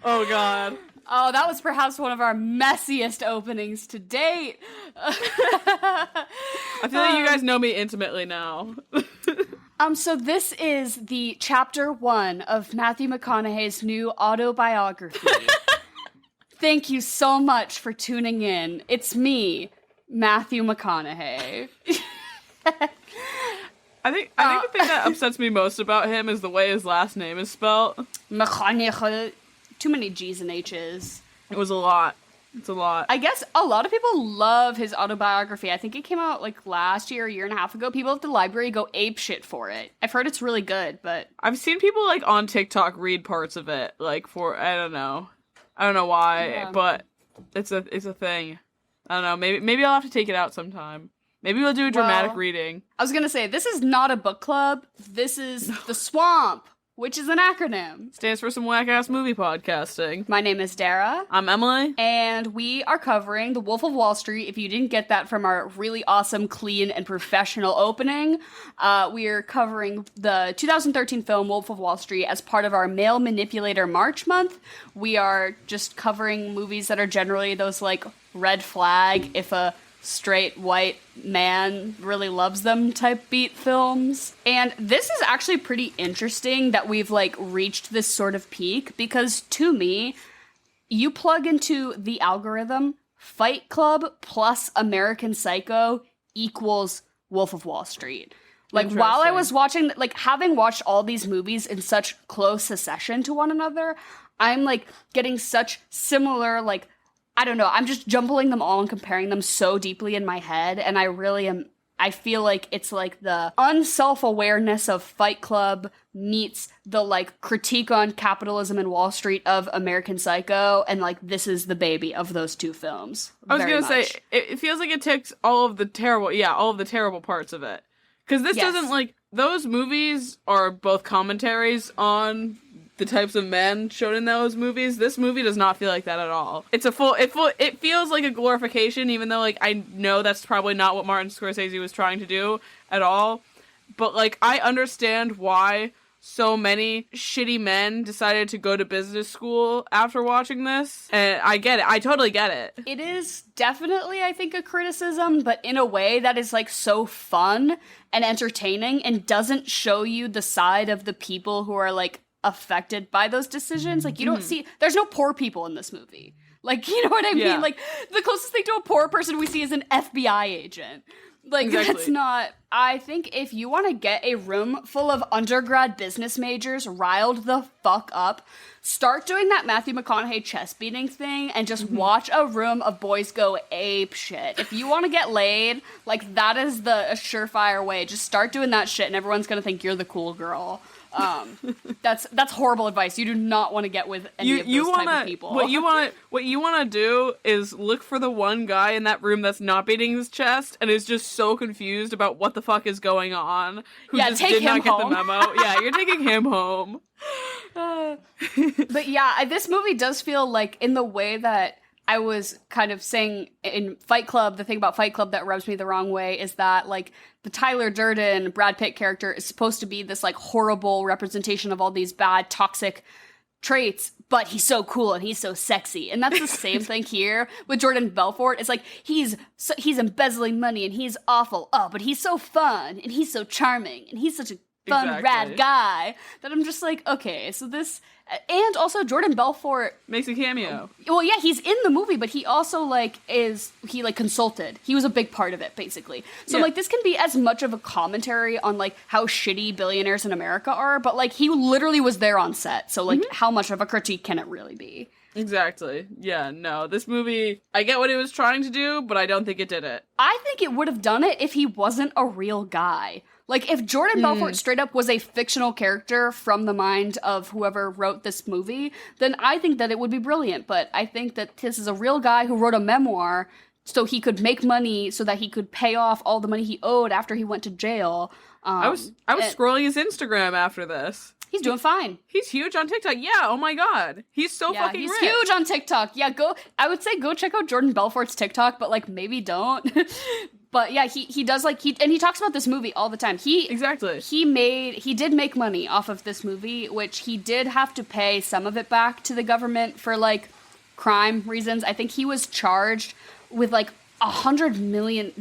Oh, God. Oh, that was perhaps one of our messiest openings to date. I feel like you guys know me intimately now. So this is the chapter 1 of Matthew McConaughey's new autobiography. Thank you so much for tuning in. It's me, Matthew McConaughey. I think the thing that upsets me most about him is the way his last name is spelled. McConaughey. Too many G's and H's. It was a lot. It's a lot. I guess a lot of people love his autobiography. I think it came out like last year, a year and a half ago. People at the library go ape shit for it. I've heard it's really good, but I've seen people like on TikTok read parts of it, like for I don't know why, but it's a thing. I don't know. Maybe I'll have to take it out sometime. Maybe we'll do a dramatic reading. I was gonna say this is not a book club. This is the Swamp, which is an acronym. Stands for some whack-ass movie podcasting. My name is Dara. I'm Emily. And we are covering The Wolf of Wall Street. If you didn't get that from our really awesome, clean, and professional opening, we are covering the 2013 film Wolf of Wall Street as part of our Male Manipulator March month. We are just covering movies that are generally those, like, red flag, if a straight white man really loves them type beat films. And this is actually pretty interesting that we've like reached this sort of peak, because to me, you plug into the algorithm, Fight Club plus American Psycho equals Wolf of Wall Street. Like, while I was watching, like, having watched all these movies in such close succession to one another, I'm like getting such similar, like, I don't know, I'm just jumbling them all and comparing them so deeply in my head, and I feel like it's like the unself-awareness of Fight Club meets the, like, critique on capitalism and Wall Street of American Psycho, and, like, this is the baby of those two films. I was gonna say, it feels like it takes all of the terrible parts of it. Because this doesn't, like, those movies are both commentaries on the types of men shown in those movies. This movie does not feel like that at all. It feels like a glorification, even though, like, I know that's probably not what Martin Scorsese was trying to do at all. But, like, I understand why so many shitty men decided to go to business school after watching this. And I get it. I totally get it. It is definitely, I think, a criticism, but in a way that is, like, so fun and entertaining and doesn't show you the side of the people who are, like, affected by those decisions. Like, you don't see, there's no poor people in this movie. Like, you know what I mean? Like, the closest thing to a poor person we see is an FBI agent. Like, that's not, I think if you want to get a room full of undergrad business majors riled the fuck up, start doing that Matthew McConaughey chest beating thing and just watch a room of boys go ape shit. If you want to get laid, like, that is a surefire way. Just start doing that shit and everyone's gonna think you're the cool girl. That's horrible advice. You do not want to get with any of those type of people. What you want to do is look for the one guy in that room that's not beating his chest and is just so confused about what the fuck is going on. Who just did not get the memo. Yeah, you're taking him home. But yeah, this movie does feel like, in the way that I was kind of saying in Fight Club, the thing about Fight Club that rubs me the wrong way is that, like, the Tyler Durden, Brad Pitt character is supposed to be this, like, horrible representation of all these bad, toxic traits, but he's so cool and he's so sexy. And that's the same thing here with Jordan Belfort. It's like, he's embezzling money and he's awful. Oh, but he's so fun and he's so charming and he's such a fun, rad guy that I'm just like, okay, so this... And also, Jordan Belfort makes a cameo. Well, yeah, he's in the movie, but he also, like, consulted. He was a big part of it, basically. So, like, this can be as much of a commentary on, like, how shitty billionaires in America are, but, like, he literally was there on set. So, like, how much of a critique can it really be? Exactly. Yeah, no, this movie, I get what it was trying to do, but I don't think it did it. I think it would have done it if he wasn't a real guy. Like, if Jordan Belfort straight up was a fictional character from the mind of whoever wrote this movie, then I think that it would be brilliant. But I think that this is a real guy who wrote a memoir so he could make money so that he could pay off all the money he owed after he went to jail. I was scrolling his Instagram after this. He's doing fine. He's huge on TikTok. Yeah, oh my god. He's so fucking rich. He's huge on TikTok. Yeah, I would say go check out Jordan Belfort's TikTok, but, like, maybe don't. But yeah, he does like and he talks about this movie all the time. He did make money off of this movie, which he did have to pay some of it back to the government for like crime reasons. I think he was charged with like $100 million.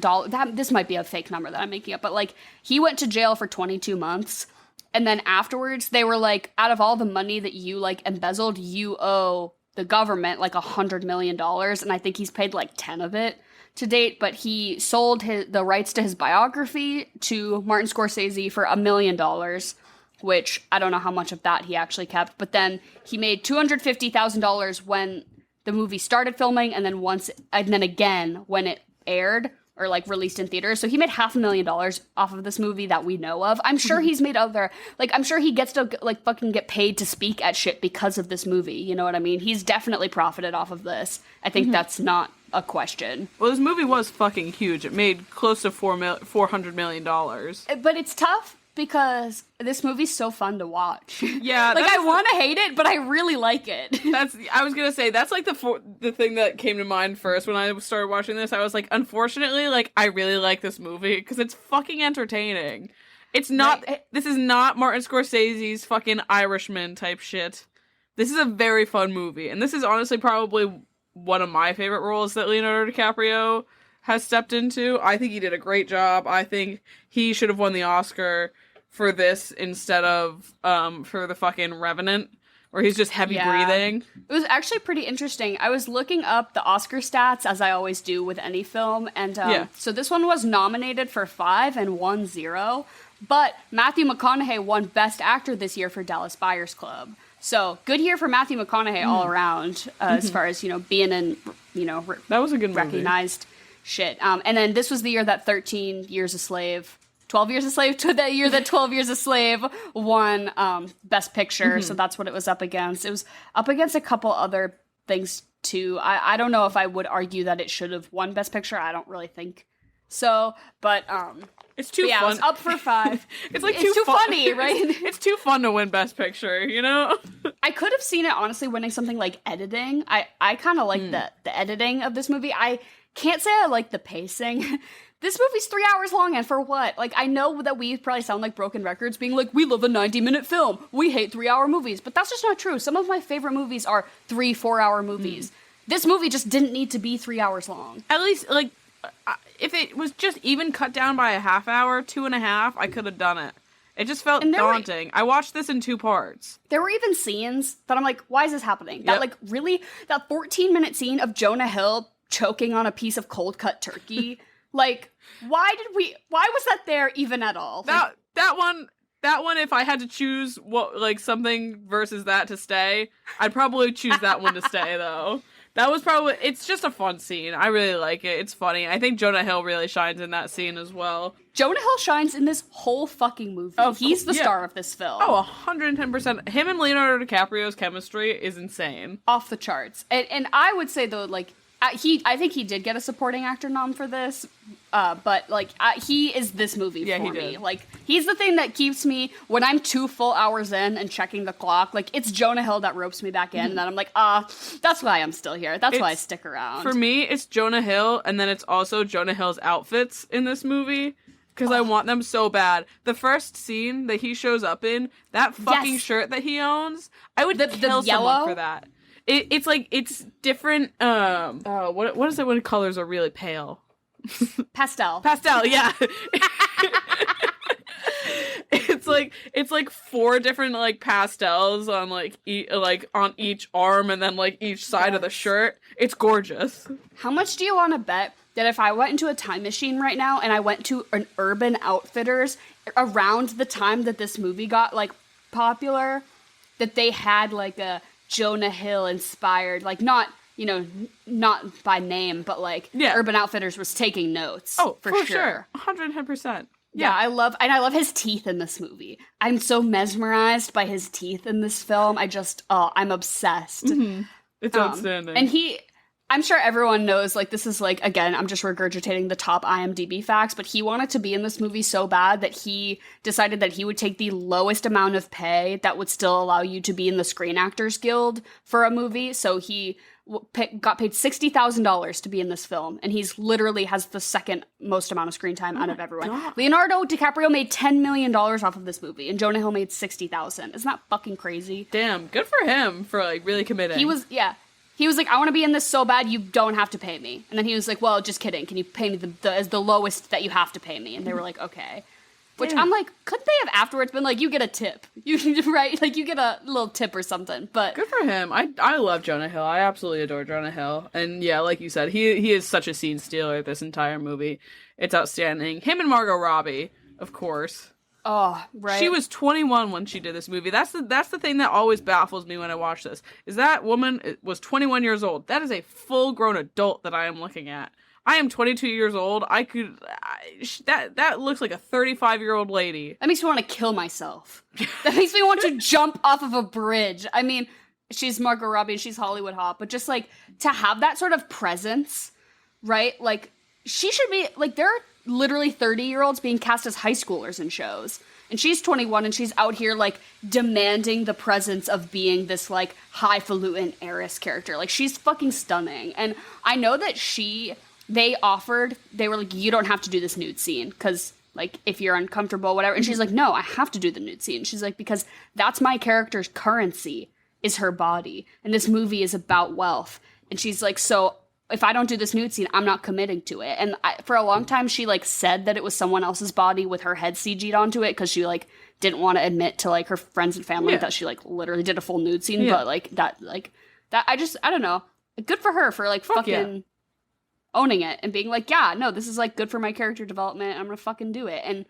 This might be a fake number that I'm making up, but like he went to jail for 22 months. And then afterwards they were like, out of all the money that you like embezzled, you owe the government like $100 million. And I think he's paid like 10 of it to date, but he sold the rights to his biography to Martin Scorsese for $1 million, which I don't know how much of that he actually kept. But then he made $250,000 when the movie started filming, and then again when it aired or like released in theaters. So he made $500,000 off of this movie that we know of. I'm sure he's made other, like, I'm sure he gets to like fucking get paid to speak at shit because of this movie. You know what I mean? He's definitely profited off of this. I think that's not a question. Well, this movie was fucking huge. It made close to $400 million. But it's tough because this movie's so fun to watch. Yeah. Like, I want to hate it, but I really like it. I was gonna say, that's like the thing that came to mind first when I started watching this. I was like, unfortunately, like, I really like this movie because it's fucking entertaining. It's not, this is not Martin Scorsese's fucking Irishman type shit. This is a very fun movie, and this is honestly probably one of my favorite roles that Leonardo DiCaprio has stepped into. I think he did a great job. I think he should have won the Oscar for this instead of for the fucking Revenant, where he's just heavy breathing. It was actually pretty interesting. I was looking up the Oscar stats, as I always do with any film, and so this one was nominated for 5 and won 0, but Matthew McConaughey won Best Actor this year for Dallas Buyers Club. So, good year for Matthew McConaughey all around, as far as, being in, that was a good recognized movie. Shit. And then this was the year that 12 Years a Slave, to the year that 12 Years a Slave won Best Picture, so that's what it was up against. It was up against a couple other things, too. I don't know if I would argue that it should have won Best Picture. I don't really think so, but it's too fun. It's up for 5. It's like too funny, right? It's too fun to win Best Picture, I could have seen it honestly winning something like editing. I kind of like the editing of this movie. I can't say I like the pacing. This movie's 3 hours long, and for what? Like, I know that we probably sound like broken records being like, we love a 90-minute film. We hate 3-hour movies. But that's just not true. Some of my favorite movies are 3-4-hour movies. This movie just didn't need to be 3 hours long. At least, like, if it was just even cut down by a half hour, 2.5, I could have done it. It just felt daunting. I watched this in 2 parts. There were even sines that I'm like, why is this happening? That, like, really, that 14-minute scene of Jonah Hill choking on a piece of cold-cut turkey, like, why was that there even at all? That one, if I had to choose something versus that to stay, I'd probably choose that one to stay, though. That was probably, it's just a fun scene. I really like it. It's funny. I think Jonah Hill really shines in that scene as well. Jonah Hill shines in this whole fucking movie. He's the star of this film. 110%. Him and Leonardo DiCaprio's chemistry is insane. Off the charts. And I would say, though, like, I think he did get a supporting actor nom for this, but, like, he is this movie for me. Like, he's the thing that keeps me, when I'm 2 full hours in and checking the clock, like, it's Jonah Hill that ropes me back in, and then I'm like, that's why I'm still here. That's why I stick around. For me, it's Jonah Hill, and then it's also Jonah Hill's outfits in this movie, because I want them so bad. The first scene that he shows up in, that fucking shirt that he owns, I would kill someone for that. It's like, it's different, what is it when colors are really pale? Pastel, yeah. It's like 4 different, like, pastels on, like, on each arm and then, like, each side of the shirt. It's gorgeous. How much do you want to bet that if I went into a time machine right now and I went to an Urban Outfitters around the time that this movie got, like, popular, that they had, like, a Jonah Hill inspired, like, not by name, but like Urban Outfitters was taking notes. Oh, for sure. 110%. Yeah, I love his teeth in this movie. I'm so mesmerized by his teeth in this film. I'm obsessed. It's outstanding. And I'm sure everyone knows, like, this is, like, again, I'm just regurgitating the top IMDb facts, but he wanted to be in this movie so bad that he decided that he would take the lowest amount of pay that would still allow you to be in the Screen Actors Guild for a movie. So he got paid $60,000 to be in this film, and he's literally has the second most amount of screen time out of everyone. God. Leonardo DiCaprio made $10 million off of this movie, and Jonah Hill made $60,000. Isn't that fucking crazy? Damn, good for him for, like, really committing. He was like, I want to be in this so bad, you don't have to pay me. And then he was like, well, just kidding. Can you pay me the lowest that you have to pay me? And they were like, okay. Which I'm like, couldn't they have afterwards been like, you get a tip? Right? Like, you get a little tip or something. But good for him. I love Jonah Hill. I absolutely adore Jonah Hill. And yeah, like you said, he is such a scene stealer this entire movie. It's outstanding. Him and Margot Robbie, of course. Oh, right. She was 21 when she did this movie. That's the thing that always baffles me when I watch this. Is that woman was 21 years old. That is a full-grown adult that I am looking at. I am 22 years old. That looks like a 35-year-old lady. That makes me want to kill myself. That makes me want to jump off of a bridge. I mean, she's Margot Robbie and she's Hollywood hot, but just, like, to have that sort of presence, right? Like, she should be, like, there are literally 30-year-olds being cast as high schoolers in shows. And she's 21 and she's out here, like, demanding the presence of being this, like, highfalutin heiress character. Like, she's fucking stunning. And I know that they were like, you don't have to do this nude scene because, like, if you're uncomfortable, whatever. And she's like, no, I have to do the nude scene. She's like, because that's my character's currency is her body. And this movie is about wealth. And she's like, so if I don't do this nude scene, I'm not committing to it. And for a long time, she, like, said that it was someone else's body with her head CG'd onto it because she, like, didn't want to admit to, like, her friends and family that she, like, literally did a full nude scene. But, like, that, I don't know. Good for her for, like, fucking owning it and being like, yeah, no, this is, like, good for my character development. I'm gonna fucking do it. And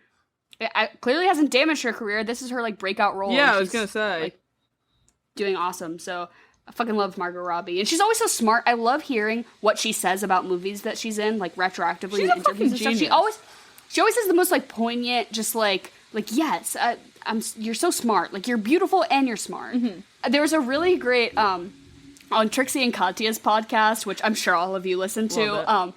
it clearly hasn't damaged her career. This is her, like, breakout role. Yeah, I was gonna say. Like, doing awesome. So I fucking love Margot Robbie. And she's always so smart. I love hearing what she says about movies that she's in, like, retroactively in interviews and stuff. She always has the most, like, poignant, just, like, yes, you're so smart. Like, you're beautiful and you're smart. Mm-hmm. There was a really great, on Trixie and Katya's podcast, which I'm sure all of you listen to,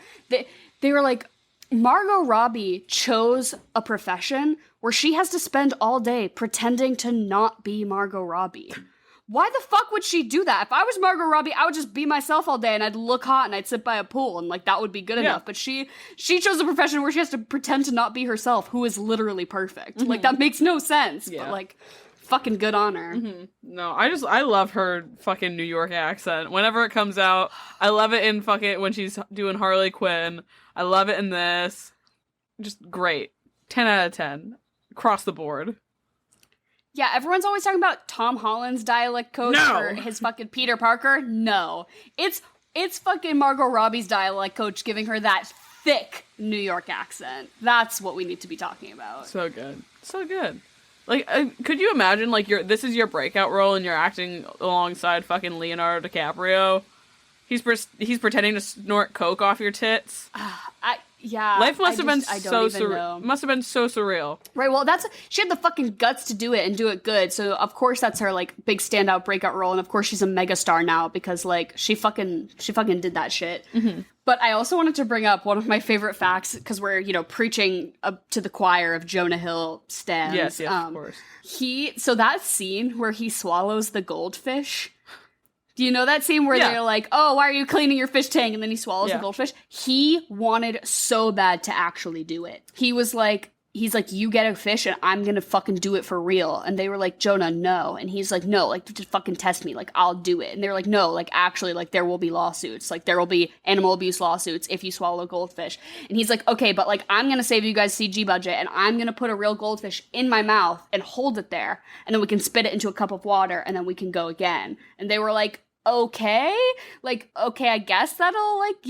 they were like, Margot Robbie chose a profession where she has to spend all day pretending to not be Margot Robbie. Why the fuck would she do that? If I was Margot Robbie, I would just be myself all day and I'd look hot and I'd sit by a pool and, like, that would be good enough. But she chose a profession where she has to pretend to not be herself, who is literally perfect. Mm-hmm. Like, that makes no sense. Yeah. But, like, fucking good on her. Mm-hmm. No, I love her fucking New York accent. Whenever it comes out, I love it in fucking when she's doing Harley Quinn. I love it in this. Just great. 10 out of 10. Across the board. Yeah, everyone's always talking about Tom Holland's dialect coach for his fucking Peter Parker. No. It's fucking Margot Robbie's dialect coach giving her that thick New York accent. That's what we need to be talking about. So good. So good. Like, could you imagine, like, this is your breakout role and you're acting alongside fucking Leonardo DiCaprio? He's pretending to snort coke off your tits. Life must have been so surreal. Must have been so surreal. Right. Well, she had the fucking guts to do it and do it good. So of course that's her, like, big standout breakout role, and of course she's a megastar now because, like, she fucking did that shit. Mm-hmm. But I also wanted to bring up one of my favorite facts because we're, preaching to the choir of Jonah Hill stans. Yes, of course. So that scene where he swallows the goldfish. Do you know that scene where they're like, oh, why are you cleaning your fish tank? And then he swallows the goldfish. He wanted so bad to actually do it. He's like, you get a fish and I'm gonna fucking do it for real. And they were like, Jonah, no. And he's like, no, like, just fucking test me. Like, I'll do it. And they're like, no, like, actually, like, there will be lawsuits. Like, there will be animal abuse lawsuits if you swallow goldfish. And he's like, okay, but, like, I'm gonna save you guys CG budget and I'm gonna put a real goldfish in my mouth and hold it there. And then we can spit it into a cup of water and then we can go again. And they were like, okay, I guess that'll, like,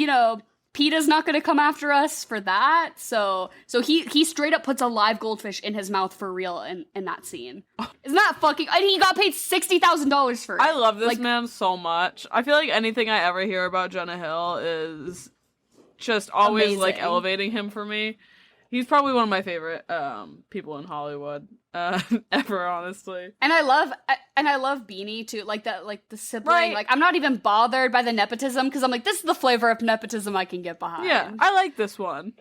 PETA's not gonna come after us for that. So he straight up puts a live goldfish in his mouth for real in that scene. Isn't that fucking, and he got paid $60,000 for it. I love this man so much. I feel like anything I ever hear about Jonah Hill is just always amazing. Like, elevating him for me. He's probably one of my favorite people in Hollywood ever, honestly. And I love Beanie too, like that, like the sibling. Right. Like I'm not even bothered by the nepotism because I'm like, this is the flavor of nepotism I can get behind. Yeah, I like this one.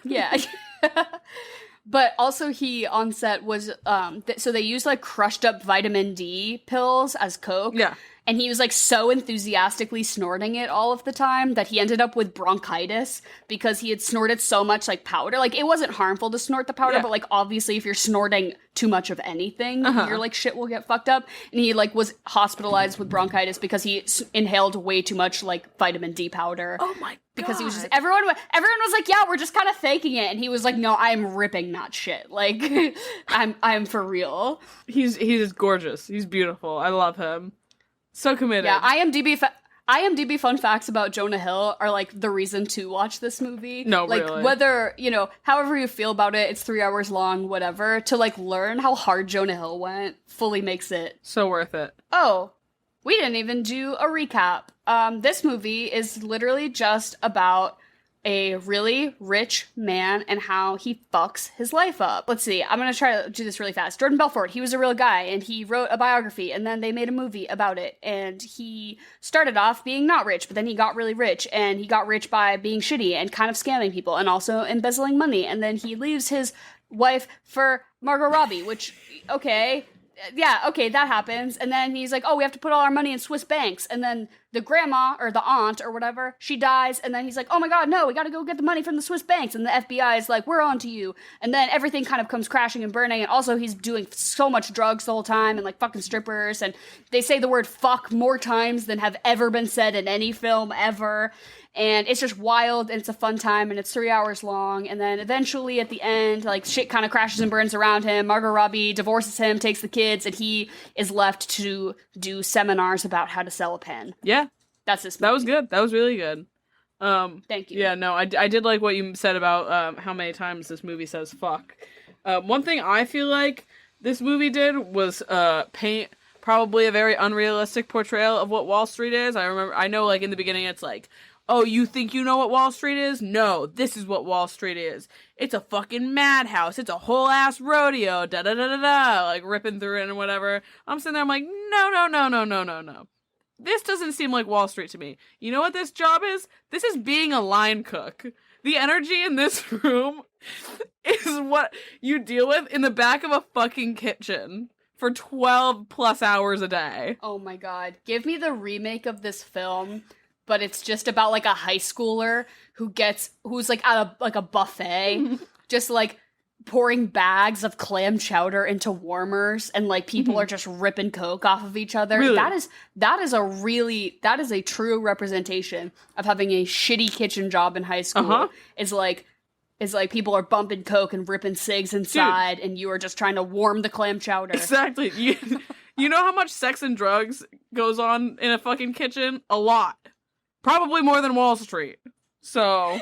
Yeah. But also he on set was so they used like crushed up vitamin D pills as coke. Yeah. And he was like so enthusiastically snorting it all of the time that he ended up with bronchitis because he had snorted so much like powder. Like it wasn't harmful to snort the powder, but like obviously if you're snorting too much of anything, your like shit will get fucked up. And he like was hospitalized with bronchitis because he inhaled way too much like vitamin D powder. Oh my god. Because he was just everyone was like, yeah, we're just kind of faking it, and he was like, no, I'm ripping that shit. Like I'm for real. He's gorgeous. He's beautiful. I love him. So committed. Yeah, IMDb fun facts about Jonah Hill are like the reason to watch this movie. No, like really. Whether, however you feel about it, it's 3 hours long, whatever, to like learn how hard Jonah Hill went fully makes it so worth it. Oh, we didn't even do a recap. This movie is literally just about a really rich man and how he fucks his life up. Let's see, I'm gonna try to do this really fast. Jordan Belfort, he was a real guy, and he wrote a biography, and then they made a movie about it, and he started off being not rich, but then he got really rich, and he got rich by being shitty and kind of scamming people, and also embezzling money, and then he leaves his wife for Margot Robbie, which, okay... Yeah, okay, that happens. And then he's like, oh, we have to put all our money in Swiss banks. And then the grandma, or the aunt, or whatever, she dies. And then he's like, oh my god, no, we gotta go get the money from the Swiss banks. And the FBI is like, we're on to you. And then everything kind of comes crashing and burning. And also he's doing so much drugs the whole time, and like fucking strippers. And they say the word fuck more times than have ever been said in any film ever. And it's just wild, and it's a fun time, and it's 3 hours long, and then eventually at the end, like, shit kind of crashes and burns around him. Margot Robbie divorces him, takes the kids, and he is left to do seminars about how to sell a pen. Yeah. That's this movie. That was good. That was really good. Thank you. Yeah, no, I did like what you said about how many times this movie says fuck. One thing I feel like this movie did was paint probably a very unrealistic portrayal of what Wall Street is. I know, like, in the beginning it's like, oh, you think you know what Wall Street is? No, this is what Wall Street is. It's a fucking madhouse. It's a whole ass rodeo. Da da da da da. Like ripping through it and whatever. I'm sitting there, I'm like, no. This doesn't seem like Wall Street to me. You know what this job is? This is being a line cook. The energy in this room is what you deal with in the back of a fucking kitchen for 12 plus hours a day. Oh my god. Give me the remake of this film, but it's just about like a high schooler who's like at a buffet, just like pouring bags of clam chowder into warmers, and like people are just ripping coke off of each other. Really? That is a true representation of having a shitty kitchen job in high school. Is like people are bumping coke and ripping cigs inside, and you are just trying to warm the clam chowder. Exactly. You know how much sex and drugs goes on in a fucking kitchen? A lot. Probably more than Wall Street. So...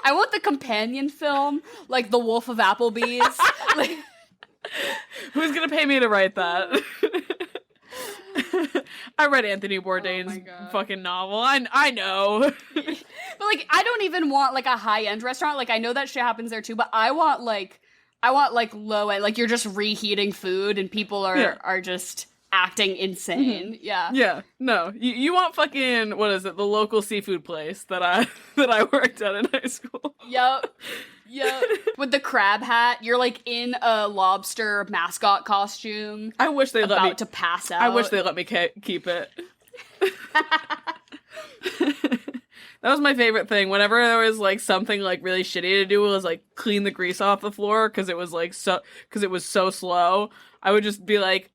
I want the companion film, like The Wolf of Applebee's. Like... Who's gonna pay me to write that? I read Anthony Bourdain's fucking novel. I know. But, like, I don't even want, like, a high-end restaurant. Like, I know that shit happens there, too, but I want low-end. Like, you're just reheating food, and people are just... acting insane. Yeah. No, you want fucking, what is it, the local seafood place that I worked at in high school. Yep. With the crab hat, you're like in a lobster mascot costume. I wish they let me about to pass out. I wish they let me keep it. That was my favorite thing. Whenever there was like something like really shitty to do, was like clean the grease off the floor because it was so slow. I would just be like,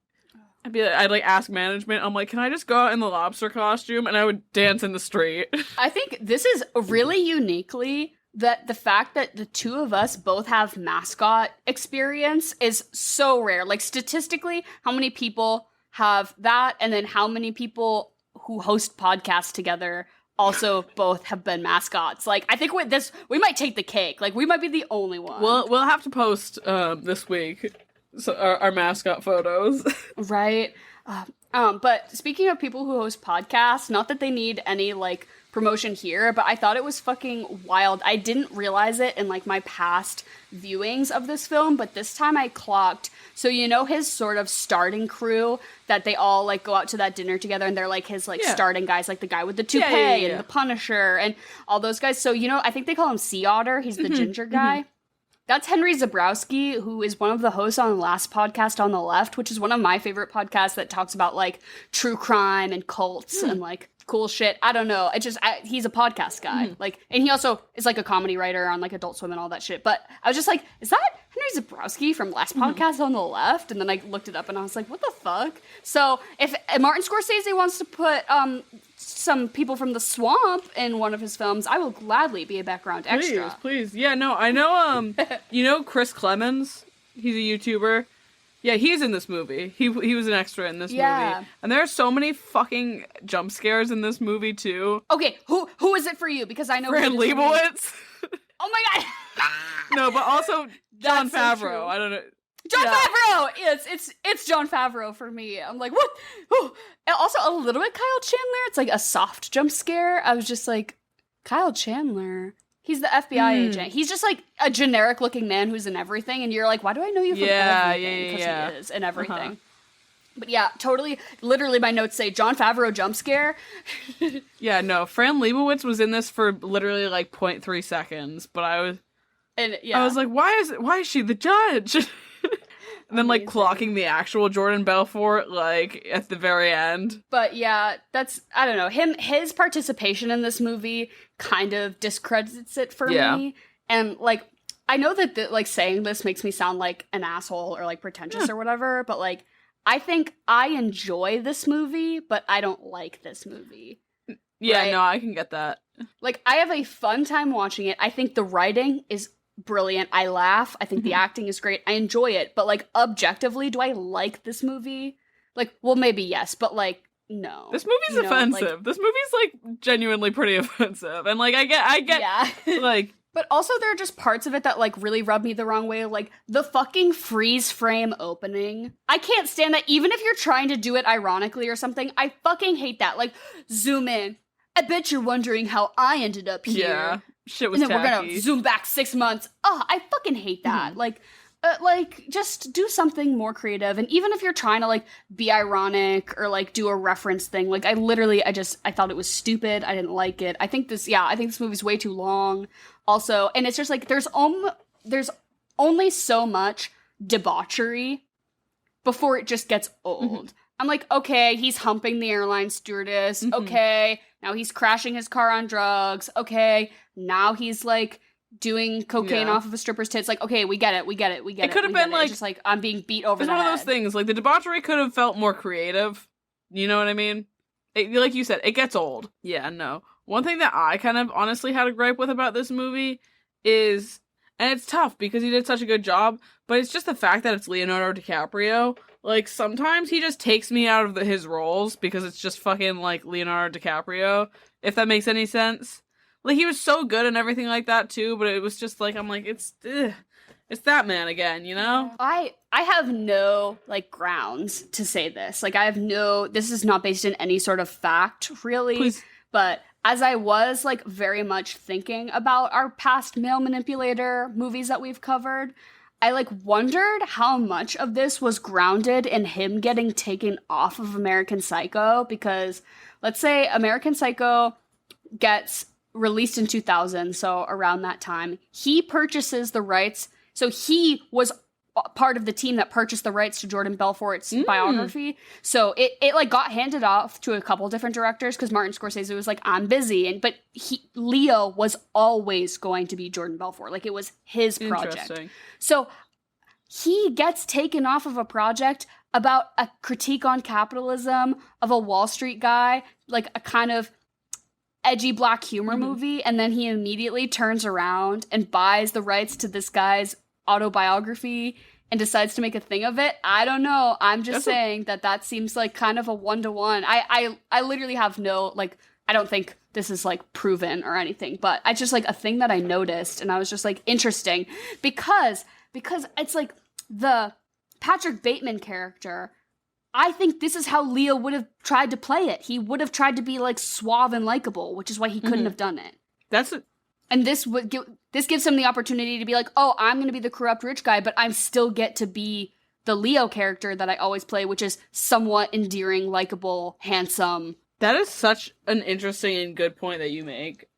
I'd like ask management, I'm like, can I just go out in the lobster costume? And I would dance in the street. I think this is really uniquely that the fact that the two of us both have mascot experience is so rare. Like statistically, how many people have that? And then how many people who host podcasts together also both have been mascots? Like, I think we might take the cake. Like, we might be the only one. We'll have to post this week. So our mascot photos. Right. But speaking of people who host podcasts, not that they need any, like, promotion here, but I thought it was fucking wild. I didn't realize it in, like, my past viewings of this film, but this time I clocked. So, you know, his sort of starting crew that they all, like, go out to that dinner together, and they're, like, his, like, starting guys, like the guy with the toupee and the Punisher and all those guys. So, you know, I think they call him Sea Otter. He's the ginger guy. That's Henry Zabrowski, who is one of the hosts on the last podcast on the left, which is one of my favorite podcasts that talks about, like, true crime and cults and, like, cool shit. I don't know. He's a podcast guy. Like, and he also is, like, a comedy writer on, like, Adult Swim and all that shit. But I was just like, is that Henry Zabrowski from last podcast on the left? And then I looked it up and I was like, what the fuck? So if Martin Scorsese wants to put some people from the swamp in one of his films, I will gladly be a background extra. Please. Yeah, no, I know, you know Chris Clemens? He's a YouTuber. Yeah, he's in this movie. He was an extra in this movie. And there are so many fucking jump scares in this movie, too. Okay, who is it for you? Because I know Fran Lebowitz. Oh my god! No, but also Jon Favreau. So I don't know. Jon Favreau! It's Jon Favreau for me. I'm like, what? Ooh. And also a little bit Kyle Chandler. It's like a soft jump scare. I was just like, Kyle Chandler? He's the FBI agent. He's just like a generic looking man who's in everything, and you're like, why do I know you from everything? Because he is in everything. But yeah, totally, literally my notes say Jon Favreau jump scare. Yeah, no, Fran Lebowitz was in this for literally like 0.3 seconds, but I was like, why is she the judge? And then, like, clocking the actual Jordan Belfort, like, at the very end. But, yeah, I don't know, his participation in this movie kind of discredits it for me. And, like, I know that, like, saying this makes me sound like an asshole or, like, pretentious or whatever, but, like, I think I enjoy this movie, but I don't like this movie. Yeah, right? No, I can get that. Like, I have a fun time watching it. I think the writing is brilliant. I laugh. I think the acting is great. I enjoy it. But, like, objectively, do I like this movie? Like, well, maybe yes, but, like, no. This movie's offensive. Like, this movie's, like, genuinely pretty offensive. And, like, I get, like... But also there are just parts of it that, like, really rub me the wrong way. Like, the fucking freeze frame opening. I can't stand that. Even if you're trying to do it ironically or something, I fucking hate that. Like, zoom in. I bet you're wondering how I ended up here. Yeah. Shit was and then tacky. We're gonna zoom back 6 months. Oh, I fucking hate that. Like, just do something more creative. And even if you're trying to, like, be ironic or, like, do a reference thing, like, I thought it was stupid. I didn't like it. I think this movie's way too long. Also, and it's just, like, there's only so much debauchery before it just gets old. I'm like, okay, he's humping the airline stewardess. Okay, now he's crashing his car on drugs. Okay, now he's, like, doing cocaine off of a stripper's tits. Like, okay, we get it. It could have been, like... Just, like, I'm being beat over the head. It's one of those things. Like, the debauchery could have felt more creative. You know what I mean? Like you said, it gets old. Yeah, no. One thing that I kind of honestly had a gripe with about this movie is... And it's tough because he did such a good job, but it's just the fact that it's Leonardo DiCaprio. Like, sometimes he just takes me out of his roles because it's just fucking, like, Leonardo DiCaprio, if that makes any sense. Like, he was so good and everything like that, too, but it was just, like, I'm like, it's that man again, you know? I have no, like, grounds to say this. Like, this is not based in any sort of fact, really. Please. But as I was, like, very much thinking about our past male manipulator movies that we've covered, I, like, wondered how much of this was grounded in him getting taken off of American Psycho, because let's say American Psycho gets released in 2000, so around that time, he purchases the rights, so he was part of the team that purchased the rights to Jordan Belfort's biography, so it like got handed off to a couple different directors, because Martin Scorsese was like, I'm busy, but Leo was always going to be Jordan Belfort, like, it was his project. So he gets taken off of a project about a critique on capitalism of a Wall Street guy, like a kind of edgy black humor movie, and then he immediately turns around and buys the rights to this guy's autobiography and decides to make a thing of it. I don't know. I'm just saying that seems like kind of a one-to-one. I literally have no, like, I don't think this is, like, proven or anything, but I just, like, a thing that I noticed, and I was just, like, interesting, because it's, like, the Patrick Bateman character I think this is how Leo would have tried to play it. He would have tried to be, like, suave and likable, which is why he couldn't have done it. And this gives him the opportunity to be like, oh, I'm going to be the corrupt rich guy, but I still get to be the Leo character that I always play, which is somewhat endearing, likable, handsome. That is such an interesting and good point that you make.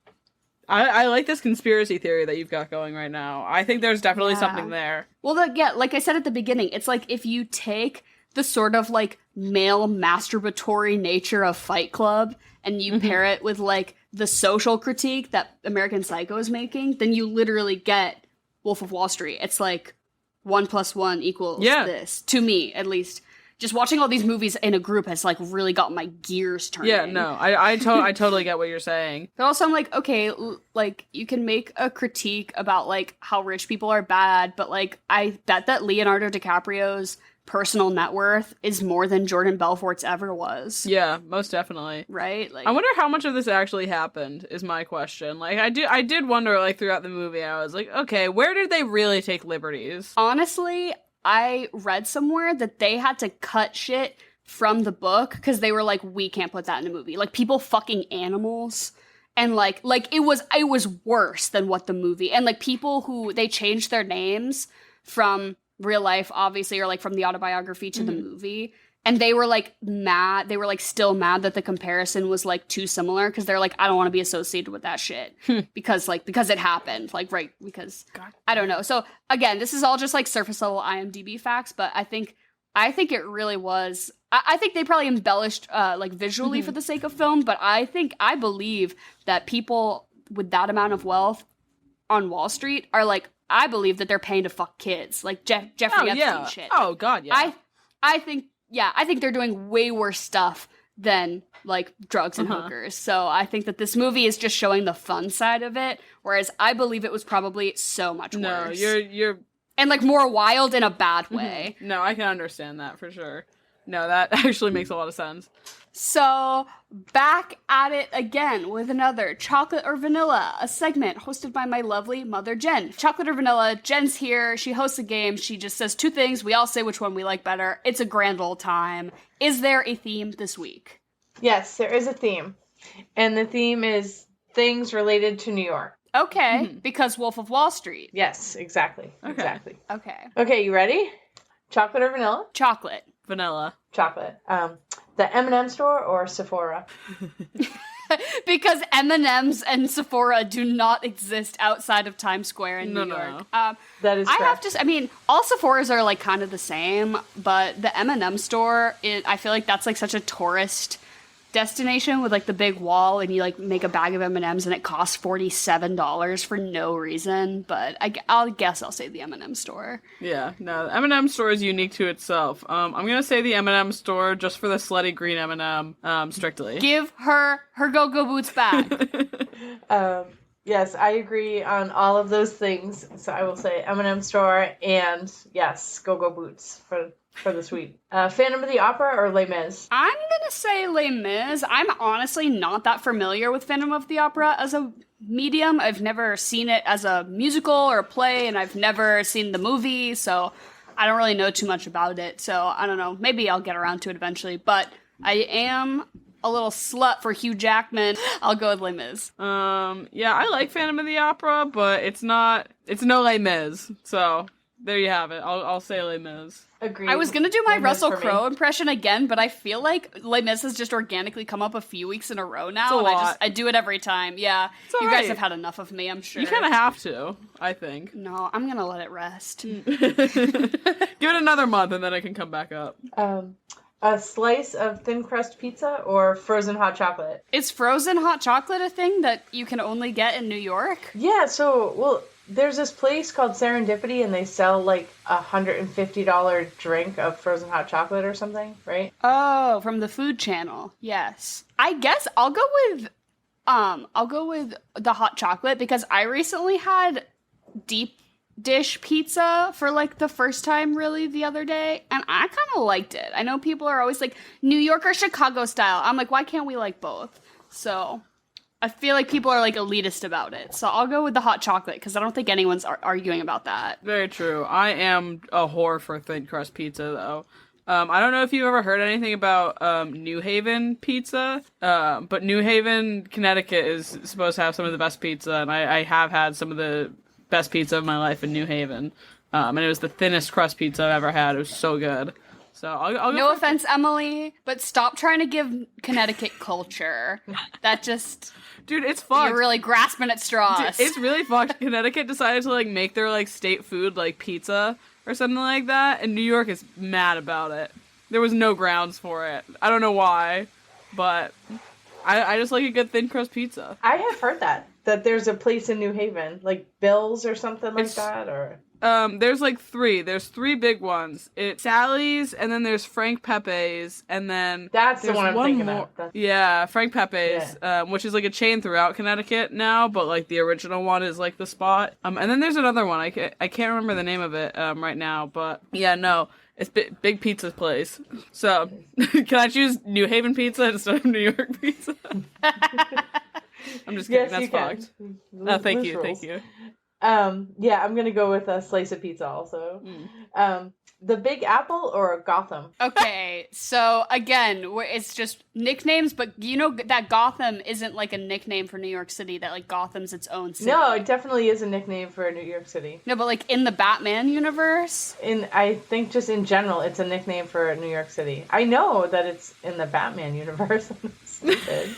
I like this conspiracy theory that you've got going right now. I think there's definitely something there. Well, like I said at the beginning, it's like if you take the sort of, like, male masturbatory nature of Fight Club and you pair it with, like, the social critique that American Psycho is making, then you literally get Wolf of Wall Street. It's like 1 + 1 = this. To me, at least. Just watching all these movies in a group has, like, really got my gears turning. Yeah, no, I totally get what you're saying. But also I'm like, okay, like, you can make a critique about, like, how rich people are bad, but, like, I bet that Leonardo DiCaprio's personal net worth is more than Jordan Belfort's ever was. Yeah, most definitely. Right? Like, I wonder how much of this actually happened, is my question. Like, I did wonder, like, throughout the movie, I was like, okay, where did they really take liberties? Honestly, I read somewhere that they had to cut shit from the book because they were like, we can't put that in a movie. Like, people fucking animals. And, like it was worse than what the movie. And, like, people who, they changed their names from real life, obviously, or, like, from the autobiography to the movie. And they were, like, mad. They were, like, still mad that the comparison was, like, too similar. Because they're like, I don't want to be associated with that shit. Because it happened. Like, right, because, God. I don't know. So, again, this is all just, like, surface level IMDb facts. But I think it really was... I think they probably embellished, like, visually for the sake of film. But I believe that people with that amount of wealth on Wall Street are, like, I believe that they're paying to fuck kids. Like, Jeffrey Epstein shit. Oh, God, yeah. I think they're doing way worse stuff than, like, drugs and hookers. So I think that this movie is just showing the fun side of it, whereas I believe it was probably so much worse. No, you're... And, like, more wild in a bad way. No, I can understand that for sure. No, that actually makes a lot of sense. So, back at it again with another Chocolate or Vanilla, a segment hosted by my lovely mother, Jen. Chocolate or Vanilla, Jen's here, she hosts a game, she just says two things, we all say which one we like better. It's a grand old time. Is there a theme this week? Yes, there is a theme. And the theme is things related to New York. Okay, because Wolf of Wall Street. Yes, exactly. Okay. Exactly. Okay. Okay, you ready? Chocolate or vanilla? Chocolate. Vanilla. Chocolate. The M&M store or Sephora? Because M&M's and Sephora do not exist outside of Times Square in New York. That is correct. All Sephoras are, like, kind of the same, but the M&M store, I feel like that's, like, such a tourist destination with, like, the big wall, and you, like, make a bag of M&Ms and it costs $47 for no reason. But I'll guess I'll say the M&M store. Yeah, no, the M&M store is unique to itself. I'm gonna say the M&M store just for the slutty green M&M, strictly. Give her go-go boots back. Yes, I agree on all of those things. So I will say M&M store and, yes, go-go boots for the suite. Phantom of the Opera or Les Mis? I'm gonna say Les Mis. I'm honestly not that familiar with Phantom of the Opera as a medium. I've never seen it as a musical or a play, and I've never seen the movie, so I don't really know too much about it. So I don't know. Maybe I'll get around to it eventually. But I am a little slut for Hugh Jackman. I'll go with Les Mis. Yeah, I like Phantom of the Opera, but it's no Les Mis. So there you have it. I'll say Les Mis. Agreed. I was gonna do my Russell Crowe impression again, but I feel like Les Mis has just organically come up a few weeks in a row now, and I do it every time. Yeah, you guys have had enough of me, I'm sure. You kind of have to, I think. No, I'm gonna let it rest. Give it another month, and then it can come back up. A slice of thin crust pizza or frozen hot chocolate? Is frozen hot chocolate a thing that you can only get in New York? Yeah, there's this place called Serendipity, and they sell like $150 drink of frozen hot chocolate or something, right? Oh, from the Food Channel. Yes. I guess I'll go with the hot chocolate because I recently had deep dish pizza for like the first time really the other day, and I kind of liked it. I know people are always like New York or Chicago style. I'm like, why can't we like both? So I feel like people are like elitist about it. So I'll go with the hot chocolate because I don't think anyone's arguing about that. Very true. I am a whore for thin crust pizza though. I don't know if you've ever heard anything about New Haven pizza, but New Haven, Connecticut is supposed to have some of the best pizza, and I have had some of the best pizza of my life in New Haven. And it was the thinnest crust pizza I've ever had. It was so good. So I'll go No offense, Emily, but stop trying to give Connecticut culture. That just... Dude, it's fucked. You're really grasping at straws. Dude, it's really fucked. Connecticut decided to, like, make their, like, state food, like, pizza or something like that, and New York is mad about it. There was no grounds for it. I don't know why, but I just like a good thin crust pizza. I have heard that there's a place in New Haven, like Bill's or something like that, or... There's like three. There's three big ones. It's Sally's, and then there's Frank Pepe's, and then that's the one I'm thinking more. of. Yeah, Frank Pepe's, which is like a chain throughout Connecticut now, but like the original one is like the spot. And then there's another one. I can't remember the name of it right now, but yeah, no, it's Big Pizza's place. So can I choose New Haven pizza instead of New York pizza? I'm just kidding. Yes, That's fucked. No, thank you. Yeah, I'm gonna go with a slice of pizza also. The Big Apple or Gotham? Okay, so again, it's just nicknames, but you know that Gotham isn't like a nickname for New York City, that like Gotham's its own city. No, it definitely is a nickname for New York City. No, but like in the Batman universe? I think just in general, it's a nickname for New York City. I know that it's in the Batman universe. Stupid.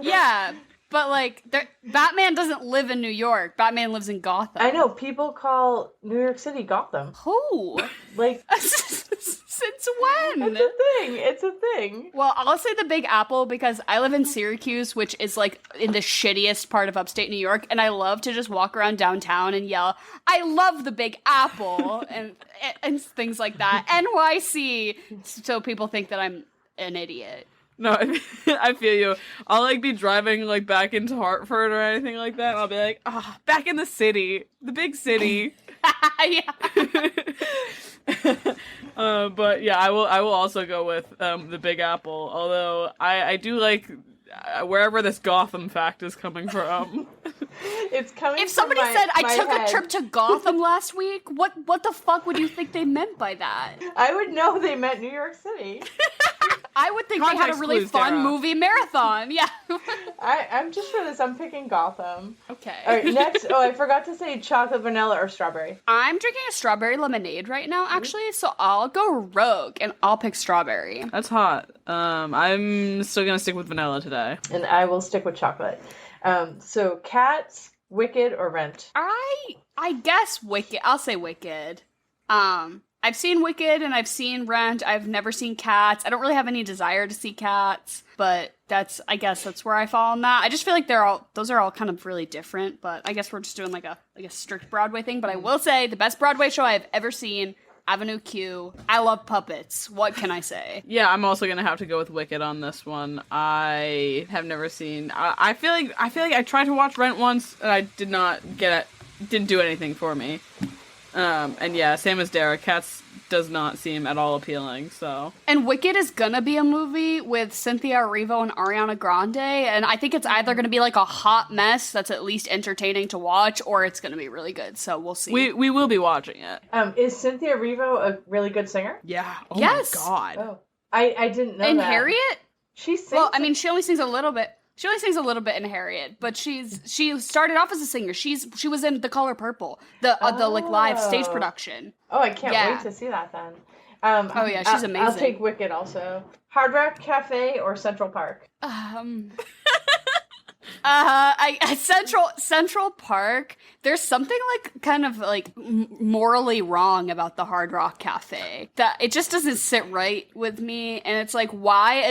Yeah. But, like, Batman doesn't live in New York. Batman lives in Gotham. I know. People call New York City Gotham. Who? Like... Since when? It's a thing. Well, I'll say the Big Apple because I live in Syracuse, which is, like, in the shittiest part of upstate New York, and I love to just walk around downtown and yell, I love the Big Apple, and things like that. NYC, so people think that I'm an idiot. No, I feel you. I'll, like, be driving, like, back into Hartford or anything like that, and I'll be like, back in the city. The big city. But, yeah, I will also go with the Big Apple, although I do like wherever this Gotham fact is coming from. It's coming If somebody from said, I my took head. a trip to Gotham last week, what the fuck would you think they meant by that? I would know they meant New York City. I would think they had a really clues, fun Dara. movie marathon. Yeah. I'm just for this. I'm picking Gotham. Okay. All right, next. Oh, I forgot to say chocolate, vanilla, or strawberry. I'm drinking a strawberry lemonade right now, actually, so I'll go rogue and I'll pick strawberry. That's hot. I'm still gonna stick with vanilla today. And I will stick with chocolate. So Cats, Wicked, or Rent? I guess Wicked. I'll say Wicked. I've seen Wicked and I've seen Rent. I've never seen Cats. I don't really have any desire to see Cats, but I guess that's where I fall on that. I just feel like those are all kind of really different, but I guess we're just doing like a strict Broadway thing. But I will say the best Broadway show I've ever seen, Avenue Q. I love puppets. What can I say? Yeah, I'm also gonna have to go with Wicked on this one. I have never seen. I feel like I tried to watch Rent once and I did not get it. Didn't do anything for me. And yeah, same as Dara. Cats does not seem at all appealing. So. And Wicked is gonna be a movie with Cynthia Erivo and Ariana Grande, and I think it's either gonna be like a hot mess that's at least entertaining to watch, or it's gonna be really good. So we'll see. We will be watching it. Is Cynthia Erivo a really good singer? Yeah. Oh yes. my god. Oh, I didn't know and that. Harriet? She sings. Well, I mean, she only sings a little bit. She only sings a little bit in Harriet, but she started off as a singer. She was in The Color Purple, the like live stage production. Oh, I can't wait to see that then. Oh yeah, she's amazing. I'll take Wicked also. Hard Rock Cafe or Central Park? Central Park. There's something like kind of like morally wrong about the Hard Rock Cafe. That it just doesn't sit right with me, and it's like, why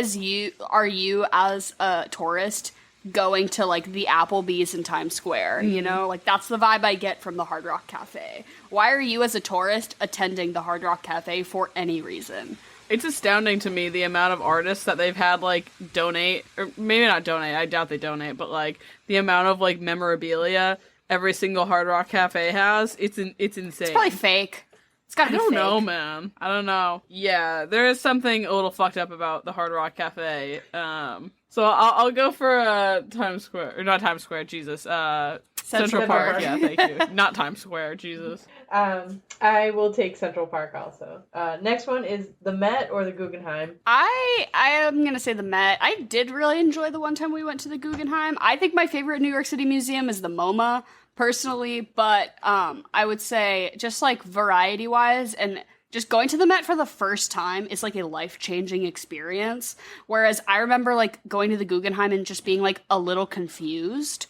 are you as a tourist going to like the Applebee's in Times Square? You know, like that's the vibe I get from the Hard Rock Cafe. Why are you as a tourist attending the Hard Rock Cafe for any reason? It's astounding to me the amount of artists that they've had like donate, or maybe not donate. I doubt they donate, but like the amount of like memorabilia every single Hard Rock Cafe has. It's insane. It's probably fake. It's gotta be I don't fake. know, man. I don't know. Yeah, there is something a little fucked up about the Hard Rock Cafe. So I'll go for Times Square, or not Times Square. Jesus, Central Park. Yeah, thank you. Not Times Square. Jesus. I will take Central Park also. Next one is the Met or the Guggenheim. I am gonna say the Met. I did really enjoy the one time we went to the Guggenheim. I think my favorite New York City museum is the MoMA, personally, but I would say just like variety wise and just going to the Met for the first time is like a life-changing experience. Whereas I remember like going to the Guggenheim and just being like a little confused.